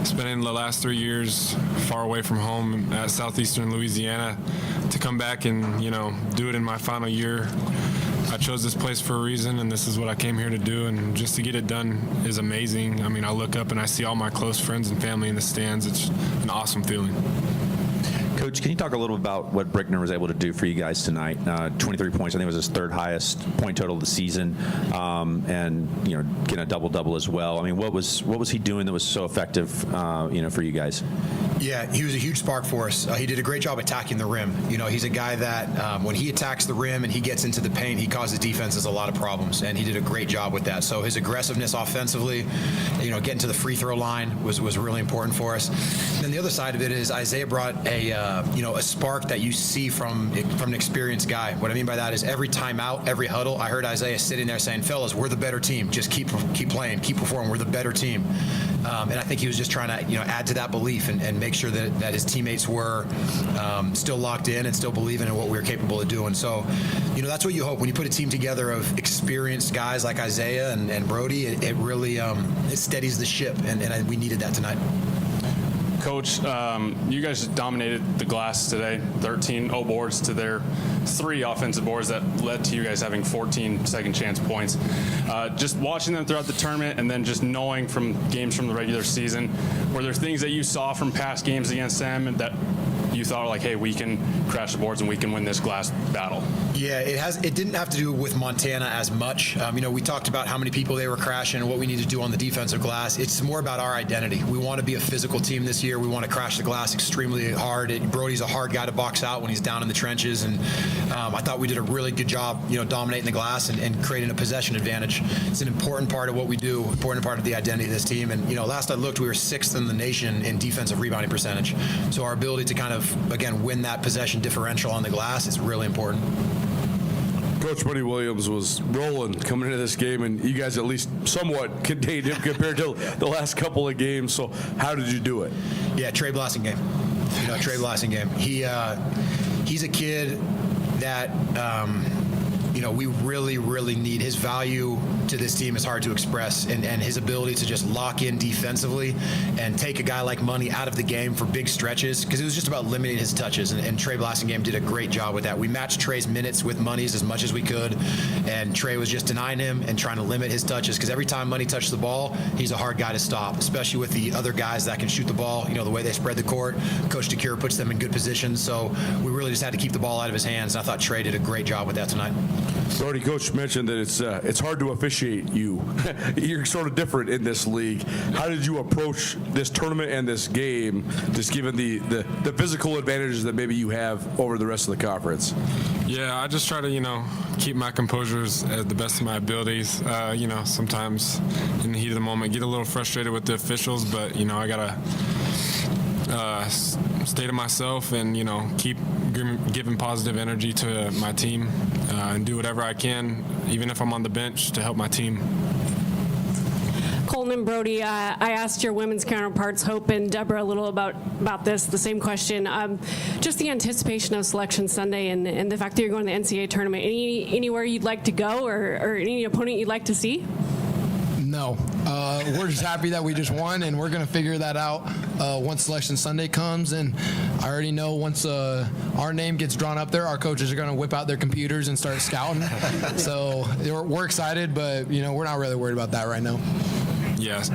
spending the last 3 years far away from home at Southeastern Louisiana, to come back and, do it in my final year I chose this place for a reason, and this is what I came here to do, and just to get it done is amazing. I mean, I look up and I see all my close friends and family in the stands. It's an awesome feeling. Coach, can you talk a little about what Brickner was able to do for you guys tonight? 23 points, I think it was his third highest point total of the season, and getting a double-double as well. I mean, what was he doing that was so effective, for you guys? Yeah, he was a huge spark for us. He did a great job attacking the rim. He's a guy that when he attacks the rim and he gets into the paint, he causes defenses a lot of problems, and he did a great job with that. So his aggressiveness offensively, getting to the free throw line was really important for us. And then the other side of it is Isaiah brought a spark that you see from an experienced guy. What I mean by that is every timeout, every huddle, I heard Isaiah sitting there saying, "Fellas, we're the better team. Just keep playing, keep performing. We're the better team." And I think he was just trying to add to that belief and make sure that his teammates were still locked in and still believing in what we were capable of doing. So, that's what you hope when you put a team together of experienced guys like Isaiah and Brody. It really it steadies the ship, and we needed that tonight. Coach, you guys dominated the glass today, 13 boards to their 3 offensive boards that led to you guys having 14 second chance points. Just watching them throughout the tournament and then just knowing from games from the regular season, were there things that you saw from past games against them and that you thought like, hey, we can crash the boards and we can win this glass battle? Yeah, it didn't have to do with Montana as much. We talked about how many people they were crashing and what we need to do on the defensive glass. It's more about our identity. We want to be a physical team this year. We want to crash the glass extremely hard. Brody's a hard guy to box out when he's down in the trenches, and I thought we did a really good job, dominating the glass and creating a possession advantage. It's an important part of what we do, important part of the identity of this team. And last I looked, we were 6th in the nation in defensive rebounding percentage. So our ability to kind of again win that possession differential on the glass is really important. Coach Buddy Williams was rolling coming into this game, and you guys at least somewhat contained him compared to the last couple of games. So how did you do it? Yeah, Trey Blasting game. Trey Blasting game. He's a kid that we really, really need. His value to this team is hard to express, and his ability to just lock in defensively and take a guy like Money out of the game for big stretches, because it was just about limiting his touches, and Trey Blastingame did a great job with that. We matched Trey's minutes with Money's as much as we could, and Trey was just denying him and trying to limit his touches, because every time Money touched the ball, he's a hard guy to stop, especially with the other guys that can shoot the ball. The way they spread the court, Coach DeCure puts them in good positions, so we really just had to keep the ball out of his hands, and I thought Trey did a great job with that tonight. Already, Coach mentioned that it's hard to officiate you. You're sort of different in this league. How did you approach this tournament and this game, just given the physical advantages that maybe you have over the rest of the conference? Yeah, I just try to, keep my composure at the best of my abilities. Sometimes in the heat of the moment, get a little frustrated with the officials, but, I got to stay to myself and, keep giving positive energy to my team and do whatever I can, even if I'm on the bench, to help my team. Colton and Brody, I asked your women's counterparts, Hope and Deborah, a little about this, the same question. Just the anticipation of Selection Sunday and the fact that you're going to the NCAA tournament. Anywhere you'd like to go or any opponent you'd like to see? No. We're just happy that we just won, and we're going to figure that out once Selection Sunday comes. And I already know once our name gets drawn up there, our coaches are going to whip out their computers and start scouting. So we're excited, but, we're not really worried about that right now. Yes.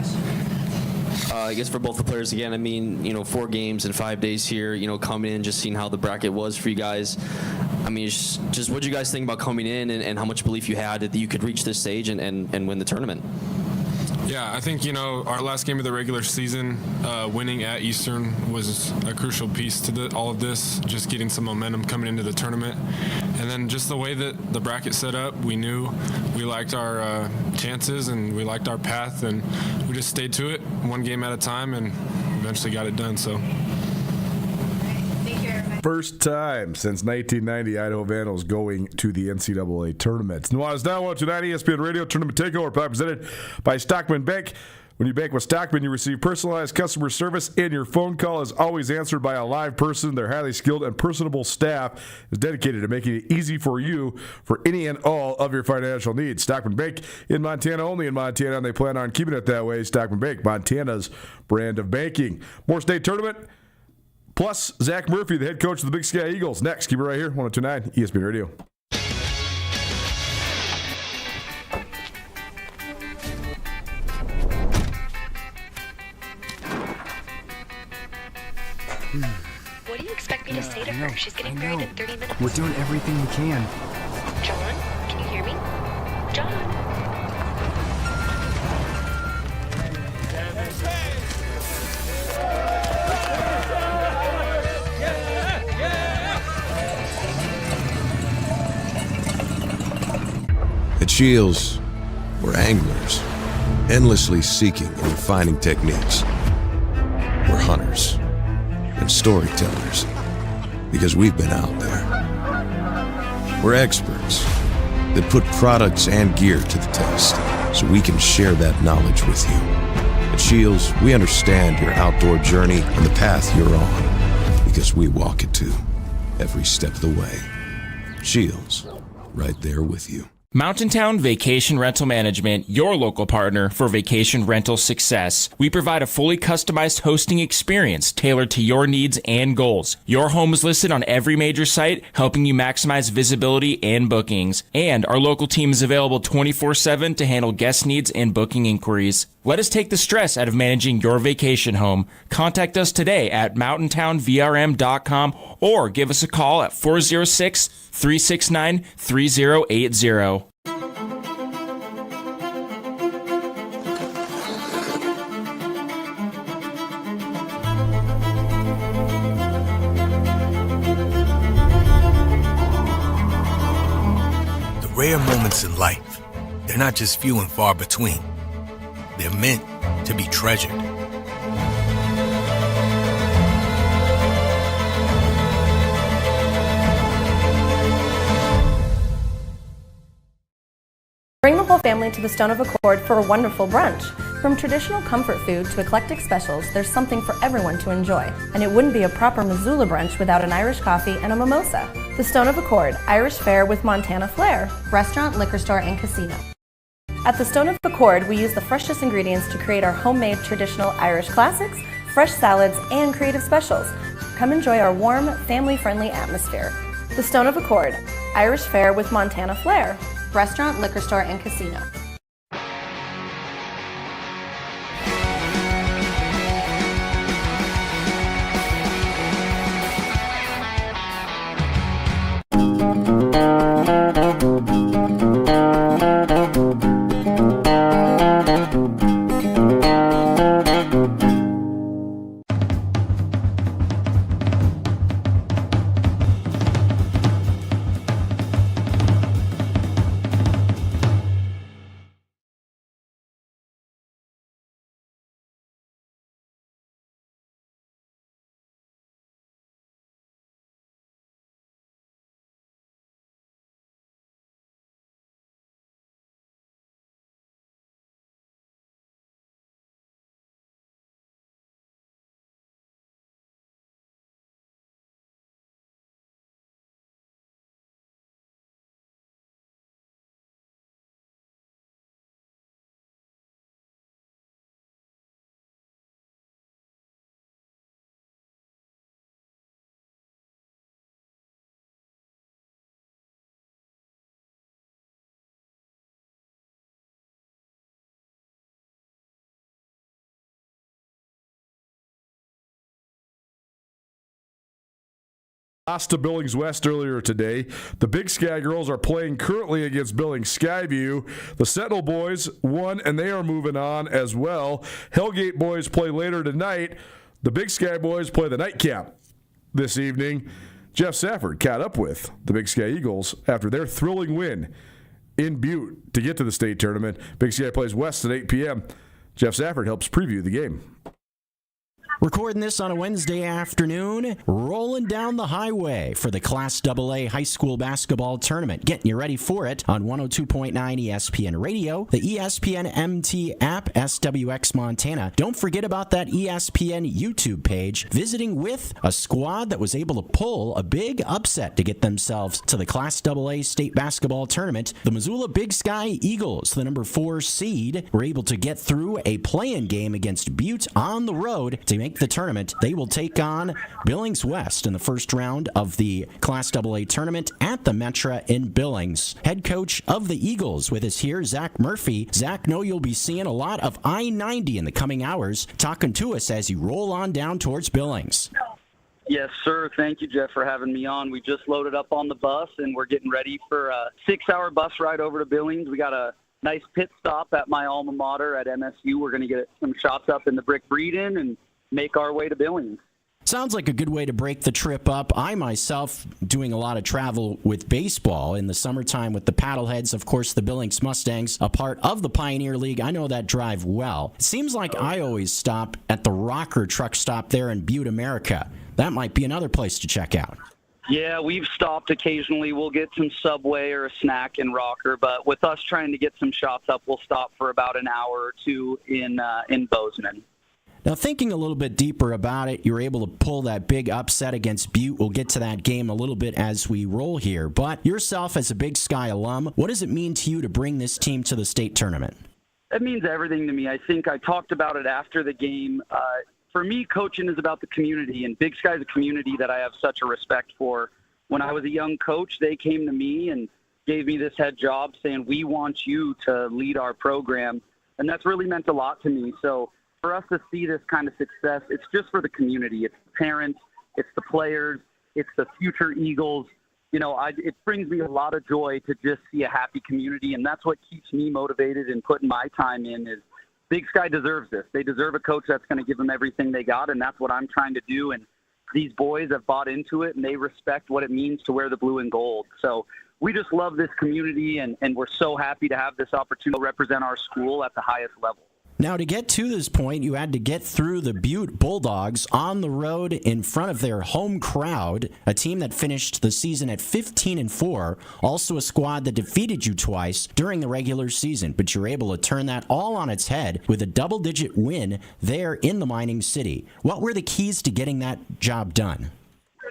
I guess for both the players again, 4 games in 5 days here, coming in, just seeing how the bracket was for you guys. Just what did you guys think about coming in and how much belief you had that you could reach this stage and win the tournament? Yeah, I think, our last game of the regular season, winning at Eastern was a crucial piece to all of this, just getting some momentum coming into the tournament. And then just the way that the bracket set up, we knew we liked our chances and we liked our path, and we just stayed to it one game at a time and eventually got it done. So. First time since 1990, Idaho Vandals going to the NCAA tournament. Nuanez Now March tonight, ESPN Radio Tournament Takeover, presented by Stockman Bank. When you bank with Stockman, you receive personalized customer service, and your phone call is always answered by a live person. Their highly skilled and personable staff is dedicated to making it easy for you for any and all of your financial needs. Stockman Bank in Montana, only in Montana, and they plan on keeping it that way. Stockman Bank, Montana's brand of banking. More state tournament. Plus, Zach Murphy, the head coach of the Big Sky Eagles. Next, keep it right here, 102.9 ESPN Radio. What do you expect me to say to her? She's getting married in 30 minutes. We're doing everything we can. John, can you hear me? John. At Shields, we're anglers, endlessly seeking and refining techniques. We're hunters and storytellers, because we've been out there. We're experts that put products and gear to the test, so we can share that knowledge with you. At Shields, we understand your outdoor journey and the path you're on, because we walk it too, every step of the way. Shields, right there with you. Mountain Town Vacation Rental Management, your local partner for vacation rental success. We provide a fully customized hosting experience tailored to your needs and goals. Your home is listed on every major site, helping you maximize visibility and bookings. And our local team is available 24/7 to handle guest needs and booking inquiries. Let us take the stress out of managing your vacation home. Contact us today at mountaintownvrm.com or give us a call at 406-369-3080. The rare moments in life, they're not just few and far between. They're meant to be treasured. Bring the whole family to the Stone of Accord for a wonderful brunch. From traditional comfort food to eclectic specials, there's something for everyone to enjoy. And it wouldn't be a proper Missoula brunch without an Irish coffee and a mimosa. The Stone of Accord, Irish fare with Montana flair. Restaurant, liquor store, and casino. At the Stone of Accord, we use the freshest ingredients to create our homemade traditional Irish classics, fresh salads, and creative specials. Come enjoy our warm, family-friendly atmosphere. The Stone of Accord, Irish fare with Montana flair. Restaurant, liquor store, and casino. Lost to Billings West earlier today. The Big Sky girls are playing currently against Billings Skyview. The Sentinel boys won, and they are moving on as well. Hellgate boys play later tonight. The Big Sky boys play the nightcap this evening. Jeff Safford caught up with the Big Sky Eagles after their thrilling win in Butte to get to the state tournament. Big Sky plays West at 8 p.m. Jeff Safford helps preview the game. Recording this on a Wednesday afternoon, rolling down the highway for the Class AA high school basketball tournament. Getting you ready for it on 102.9 ESPN Radio, the ESPN MT app, SWX Montana. Don't forget about that ESPN YouTube page. Visiting with a squad that was able to pull a big upset to get themselves to the Class AA state basketball tournament. The Missoula Big Sky Eagles, the number 4 seed, were able to get through a play-in game against Butte on the road to make the tournament. They will take on Billings West in the first round of the Class AA tournament at the Metra in Billings. Head coach of the Eagles with us here, Zach Murphy. Zach, know you'll be seeing a lot of I-90 in the coming hours, talking to us as you roll on down towards Billings. Yes, sir. Thank you, Jeff, for having me on. We just loaded up on the bus, and we're getting ready for a 6-hour bus ride over to Billings. We got a nice pit stop at my alma mater at MSU. We're going to get some shots up in the Brick Breeden and make our way to Billings. Sounds like a good way to break the trip up. I myself doing a lot of travel with baseball in the summertime with the Paddleheads, of course the Billings Mustangs, a part of the Pioneer League. I know that drive well. It seems like I always stop at the Rocker truck stop there in Butte, America. That might be another place to check out. Yeah, we've stopped occasionally. We'll get some Subway or a snack in Rocker, but with us trying to get some shots up, we'll stop for about an hour or two in Bozeman. Now, thinking a little bit deeper about it, you're able to pull that big upset against Butte. We'll get to that game a little bit as we roll here. But yourself as a Big Sky alum, what does it mean to you to bring this team to the state tournament? It means everything to me. I think I talked about it after the game. For me, coaching is about the community, and Big Sky is a community that I have such a respect for. When I was a young coach, they came to me and gave me this head job saying, we want you to lead our program, and that's really meant a lot to me. So for us to see this kind of success, it's just for the community. It's the parents, it's the players, it's the future Eagles. You know, it brings me a lot of joy to just see a happy community, and that's what keeps me motivated and putting my time in is Big Sky deserves this. They deserve a coach that's going to give them everything they got, and that's what I'm trying to do. And these boys have bought into it, and they respect what it means to wear the blue and gold. So we just love this community, and we're so happy to have this opportunity to represent our school at the highest level. Now, to get to this point, you had to get through the Butte Bulldogs on the road in front of their home crowd, a team that finished the season at 15-4, also a squad that defeated you twice during the regular season, but you're able to turn that all on its head with a double-digit win there in the mining city. What were the keys to getting that job done?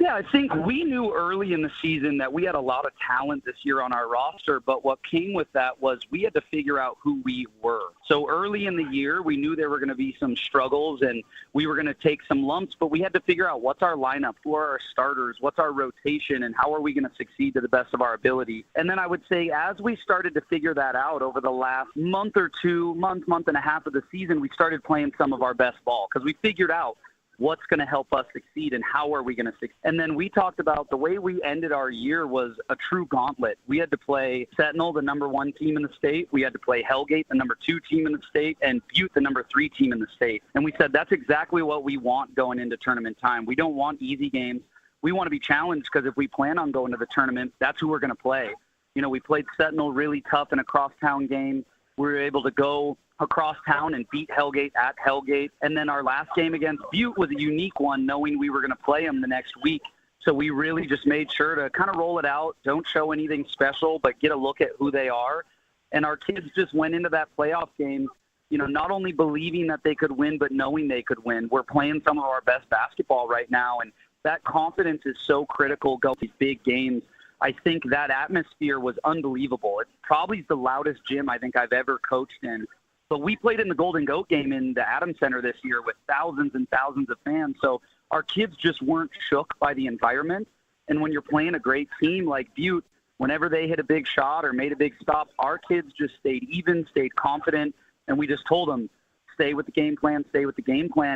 Yeah, I think we knew early in the season that we had a lot of talent this year on our roster, but what came with that was we had to figure out who we were. So early in the year, we knew there were going to be some struggles and we were going to take some lumps, but we had to figure out what's our lineup, who are our starters, what's our rotation, and how are we going to succeed to the best of our ability. And then I would say as we started to figure that out over the last month or two, month and a half of the season, we started playing some of our best ball because we figured out what's going to help us succeed and how are we going to succeed. And then we talked about the way we ended our year was a true gauntlet. We had to play Sentinel, the number 1 team in the state. We had to play Hellgate, the number 2 team in the state, and Butte, the number 3 team in the state. And we said that's exactly what we want going into tournament time. We don't want easy games. We want to be challenged because if we plan on going to the tournament, that's who we're going to play. You know, we played Sentinel really tough in a crosstown game. We were able to go across town and beat Hellgate at Hellgate. And then our last game against Butte was a unique one, knowing we were going to play them the next week. So we really just made sure to kind of roll it out, don't show anything special, but get a look at who they are. And our kids just went into that playoff game, you know, not only believing that they could win, but knowing they could win. We're playing some of our best basketball right now, and that confidence is so critical going to these big games. I think that atmosphere was unbelievable. It's probably the loudest gym I think I've ever coached in. But we played in the Golden Goat game in the Adams Center this year with thousands and thousands of fans. So our kids just weren't shook by the environment. And when you're playing a great team like Butte, whenever they hit a big shot or made a big stop, our kids just stayed even, stayed confident. And we just told them, stay with the game plan,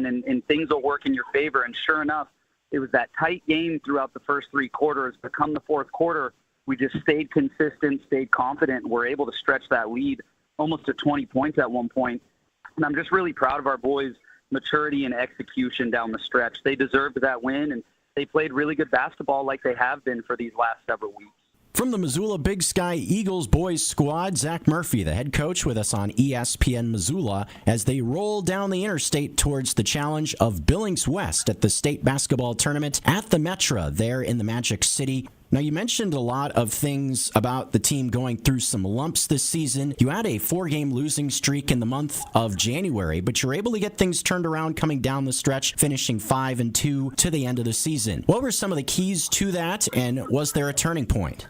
and things will work in your favor. And sure enough, it was that tight game throughout the first 3 quarters. But come the fourth quarter, we just stayed consistent, stayed confident, and were able to stretch that lead almost to 20 points at one point. And I'm just really proud of our boys' maturity and execution down the stretch. They deserved that win, and they played really good basketball like they have been for these last several weeks. From the Missoula Big Sky Eagles boys squad, Zach Murphy, the head coach, with us on ESPN Missoula as they roll down the interstate towards the challenge of Billings West at the state basketball tournament at the Metra there in the Magic City. Now, you mentioned a lot of things about the team going through some lumps this season. You had a 4-game losing streak in the month of January, but you're able to get things turned around coming down the stretch, finishing 5-2 to the end of the season. What were some of the keys to that, and was there a turning point?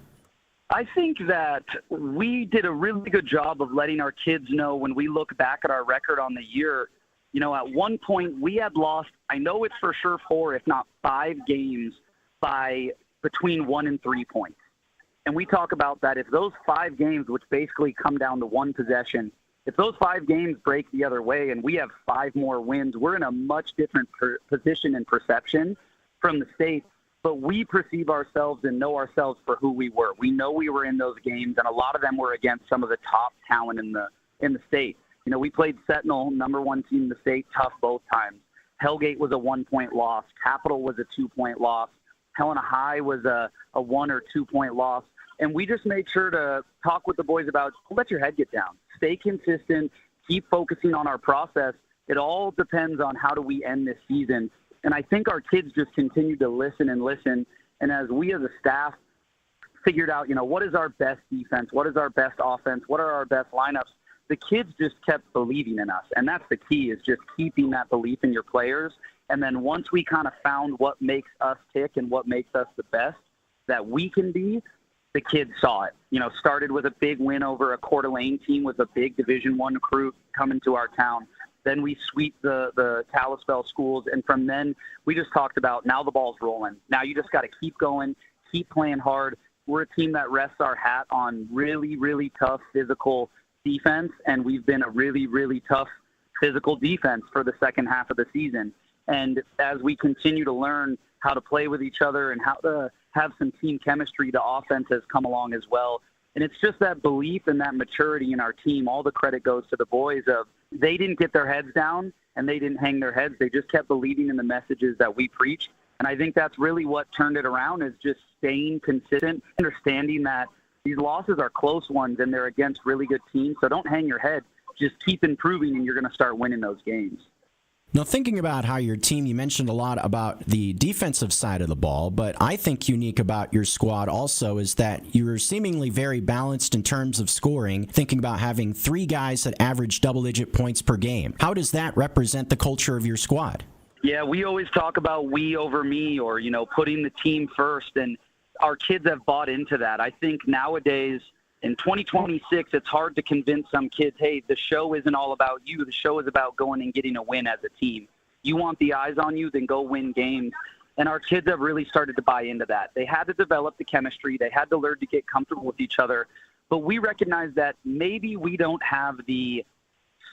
I think that we did a really good job of letting our kids know when we look back at our record on the year. You know, at one point we had lost, I know it's for sure 4, if not 5 games by between 1 and 3 points. And we talk about that. If those 5 games, which basically come down to 1 possession, if those 5 games break the other way and we have 5 more wins, we're in a much different position and perception. from the state, but we perceive ourselves and know ourselves for who we were. We know we were in those games, and a lot of them were against some of the top talent in the state. You know, we played Sentinel, #1 team in the state, tough both times. Hellgate was a 1-point loss. Capital was a 2-point loss. Helena High was a 1 or 2-point loss. And we just made sure to talk with the boys about, let your head get down. Stay consistent. Keep focusing on our process. It all depends on how do we end this season. And I think our kids just continued to listen and listen. And as we as a staff figured out, you know, what is our best defense? What is our best offense? What are our best lineups? The kids just kept believing in us. And that's the key, is just keeping that belief in your players. And then once we kind of found what makes us tick and what makes us the best that we can be, the kids saw it. You know, started with a big win over a Coeur d'Alene team with a big Division I recruit coming to our town. Then we sweep the Kalispell schools. And from then, we just talked about, now the ball's rolling. Now you just got to keep going, keep playing hard. We're a team that rests our hat on really, really tough physical defense, and we've been a really, really tough physical defense for the second half of the season. And as we continue to learn how to play with each other and how to have some team chemistry, the offense has come along as well. And it's just that belief and that maturity in our team. All the credit goes to the boys of, they didn't get their heads down and they didn't hang their heads. They just kept believing in the messages that we preached. And I think that's really what turned it around, is just staying consistent, understanding that these losses are close ones and they're against really good teams. So don't hang your head. Just keep improving and you're going to start winning those games. Now, thinking about how your team, you mentioned a lot about the defensive side of the ball, but I think unique about your squad also is that you're seemingly very balanced in terms of scoring, thinking about having 3 guys that average double-digit points per game. How does that represent the culture of your squad? Yeah, we always talk about we over me, or, you know, putting the team first, and our kids have bought into that. I think nowadays, in 2026, it's hard to convince some kids, hey, the show isn't all about you. The show is about going and getting a win as a team. You want the eyes on you, then go win games. And our kids have really started to buy into that. They had to develop the chemistry. They had to learn to get comfortable with each other. But we recognize that maybe we don't have the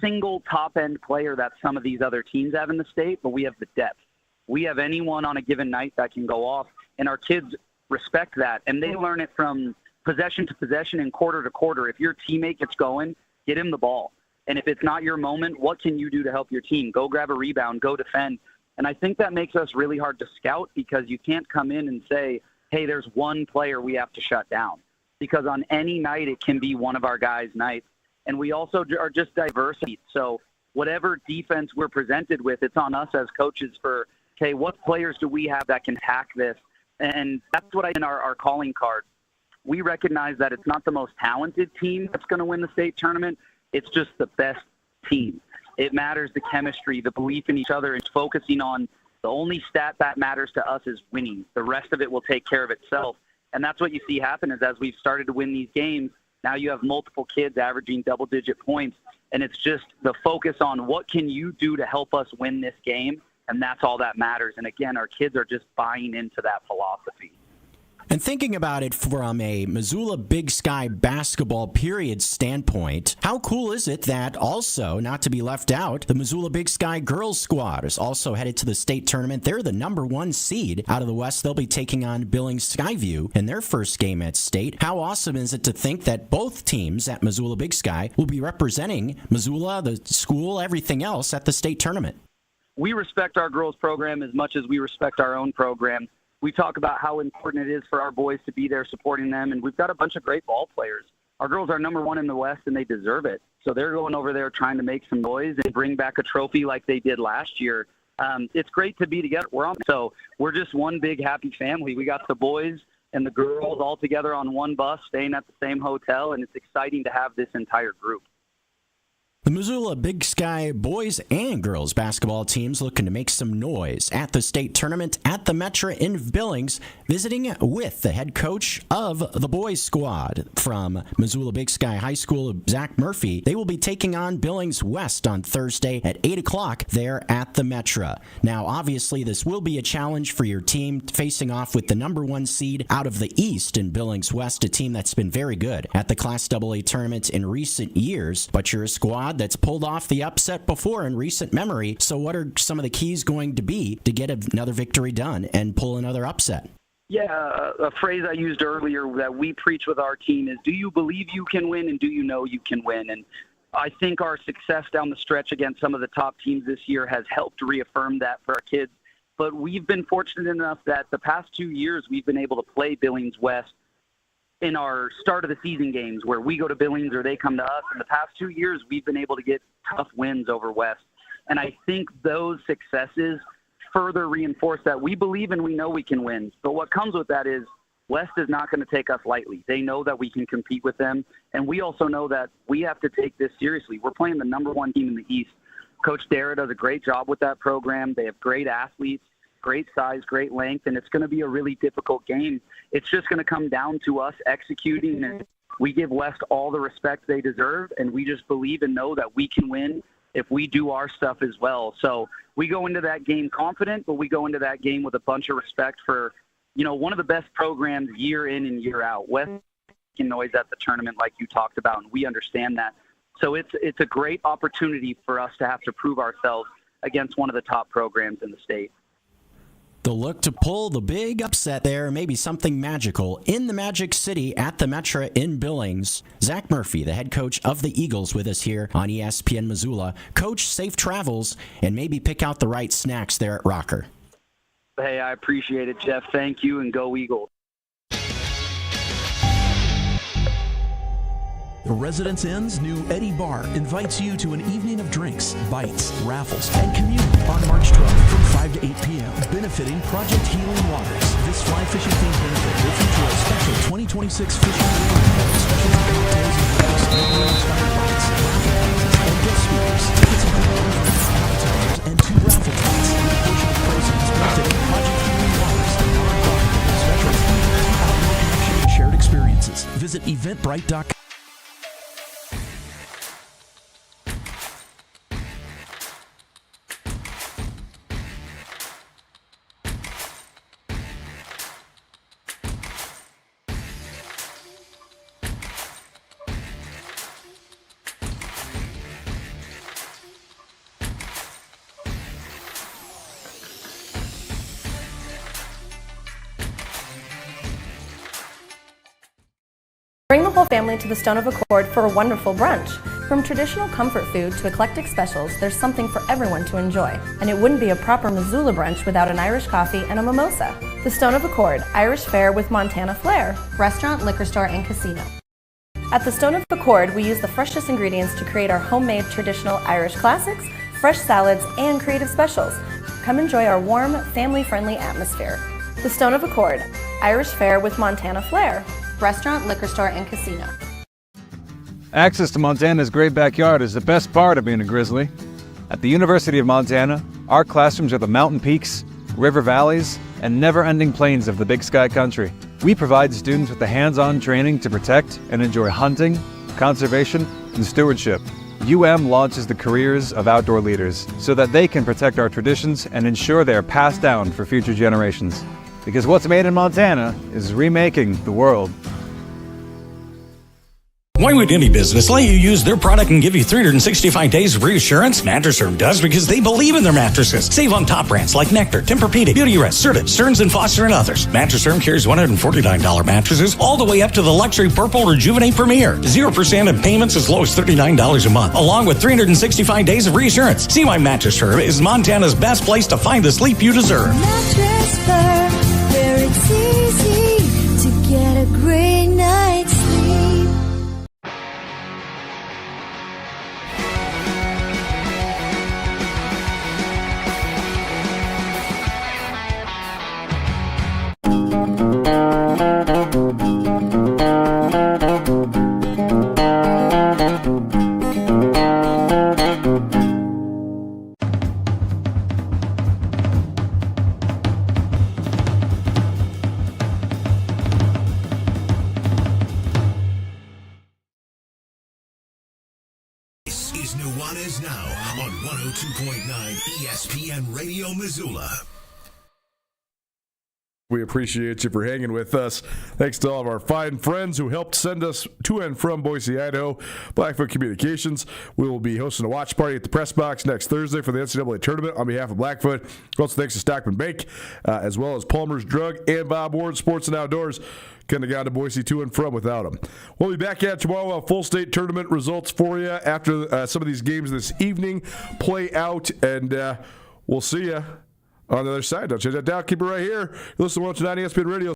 single top-end player that some of these other teams have in the state, but we have the depth. We have anyone on a given night that can go off, and our kids respect that. And they learn it from possession to possession and quarter to quarter. If your teammate gets going, get him the ball. And if it's not your moment, what can you do to help your team? Go grab a rebound, go defend. And I think that makes us really hard to scout, because you can't come in and say, hey, there's one player we have to shut down. Because on any night, it can be one of our guys' nights. And we also are just diverse. So whatever defense we're presented with, it's on us as coaches for, okay, what players do we have that can hack this? And that's what in our calling card. We recognize that it's not the most talented team that's going to win the state tournament. It's just the best team. It matters the chemistry, the belief in each other, and focusing on the only stat that matters to us is winning. The rest of it will take care of itself. And that's what you see happen is as we've started to win these games, now you have multiple kids averaging double-digit points, and it's just the focus on what can you do to help us win this game, and that's all that matters. And again, our kids are just buying into that philosophy. And thinking about it from a Missoula Big Sky basketball period standpoint, how cool is it that also, not to be left out, the Missoula Big Sky girls squad is also headed to the state tournament. They're the #1 seed out of the West. They'll be taking on Billings Skyview in their first game at state. How awesome is it to think that both teams at Missoula Big Sky will be representing Missoula, the school, everything else at the state tournament? We respect our girls program as much as we respect our own program. We talk about how important it is for our boys to be there supporting them, and we've got a bunch of great ball players. Our girls are #1 in the West, and they deserve it. So they're going over there trying to make some noise and bring back a trophy like they did last year. It's great to be together. So we're just one big happy family. We got the boys and the girls all together on one bus, staying at the same hotel, and it's exciting to have this entire group. The Missoula Big Sky boys and girls basketball teams looking to make some noise at the state tournament at the Metra in Billings, visiting with the head coach of the boys squad from Missoula Big Sky High School, Zach Murphy. They will be taking on Billings West on Thursday at 8 o'clock there at the Metra. Now, obviously, this will be a challenge for your team facing off with the #1 seed out of the East in Billings West, a team that's been very good at the Class AA tournament in recent years, but you're a squad squad that's pulled off the upset before in recent memory. So what are some of the keys going to be to get another victory done and pull another upset? Yeah, a phrase I used earlier that we preach with our team is, do you believe you can win and do you know you can win? And I think our success down the stretch against some of the top teams this year has helped reaffirm that for our kids. But we've been fortunate enough that the past 2 years we've been able to play Billings West in our start of the season games where we go to Billings or they come to us. In the past 2 years, we've been able to get tough wins over West. And I think those successes further reinforce that we believe and we know we can win. But what comes with that is West is not going to take us lightly. They know that we can compete with them. And we also know that we have to take this seriously. We're playing the number one team in the East. Coach Dara does a great job with that program. They have great athletes, great size, great length, and it's going to be a really difficult game. It's just going to come down to us executing, and we give West all the respect they deserve, and we just believe and know that we can win if we do our stuff as well. So we go into that game confident, but we go into that game with a bunch of respect for, one of the best programs year in and year out. West making noise at the tournament like you talked about, and we understand that. So it's a great opportunity for us to have to prove ourselves against one of the top programs in the state. The look to pull the big upset there, maybe something magical in the Magic City at the Metra in Billings. Zach Murphy, the head coach of the Eagles, with us here on ESPN Missoula. Coach, safe travels, and maybe pick out the right snacks there at Rocker. Hey, I appreciate it, Jeff. Thank you, and go Eagles. The Residence Inn's new Eddie Bar invites you to an evening of drinks, bites, raffles, and community on March 12th from 5 to 8 p.m. benefiting Project Healing Waters. This fly fishing themed benefit will feature a special 2026 fishing tournament, specialty cocktails and drinks, inspired bites, raffle prizes, and guest speakers. Tickets include appetizers and 2 raffle tickets. With a portion of proceeds benefiting Project Healing Waters and non-profit special outdoor connection and shared experiences. Visit eventbrite.com. Bring the whole family to the Stone of Accord for a wonderful brunch. From traditional comfort food to eclectic specials, there's something for everyone to enjoy. And it wouldn't be a proper Missoula brunch without an Irish coffee and a mimosa. The Stone of Accord, Irish fare with Montana flair. Restaurant, liquor store, and casino. At the Stone of Accord, we use the freshest ingredients to create our homemade traditional Irish classics, fresh salads, and creative specials. Come enjoy our warm, family-friendly atmosphere. The Stone of Accord, Irish fare with Montana flair. Restaurant, liquor store, and casino. Access to Montana's great backyard is the best part of being a Grizzly. At the University of Montana, our classrooms are the mountain peaks, river valleys, and never-ending plains of the Big Sky Country. We provide students with the hands-on training to protect and enjoy hunting, conservation, and stewardship. launches the careers of outdoor leaders so that they can protect our traditions and ensure they are passed down for future generations. Because what's made in Montana is remaking the world. Why would any business let you use their product and give you 365 days of reassurance? Mattress Firm does because they believe in their mattresses. Save on top brands like Nectar, Tempur-Pedic, Beautyrest, Serta, Stearns & Foster, and others. Mattress Firm carries $149 mattresses all the way up to the luxury Purple Rejuvenate Premier. 0% in payments as low as $39 a month, along with 365 days of reassurance. See why Mattress Firm is Montana's best place to find the sleep you deserve. Mattress Firm, where it's easy to get a great night's sleep. This is Nuanez Now on 102.9 ESPN Radio Missoula. We appreciate you for hanging with us. Thanks to all of our fine friends who helped send us to and from Boise, Idaho. Blackfoot Communications. We will be hosting a watch party at the press box next Thursday for the NCAA tournament on behalf of Blackfoot. Also thanks to Stockman Bank, as well as Palmer's Drug and Bob Ward Sports and Outdoors. Couldn't have gone to Boise to and from without them. We'll be back at tomorrow. We'll have full state tournament results for you after some of these games this evening play out, and we'll see you on the other side. Don't change that down. Keep it right here. Listen to 109 ESPN Radio.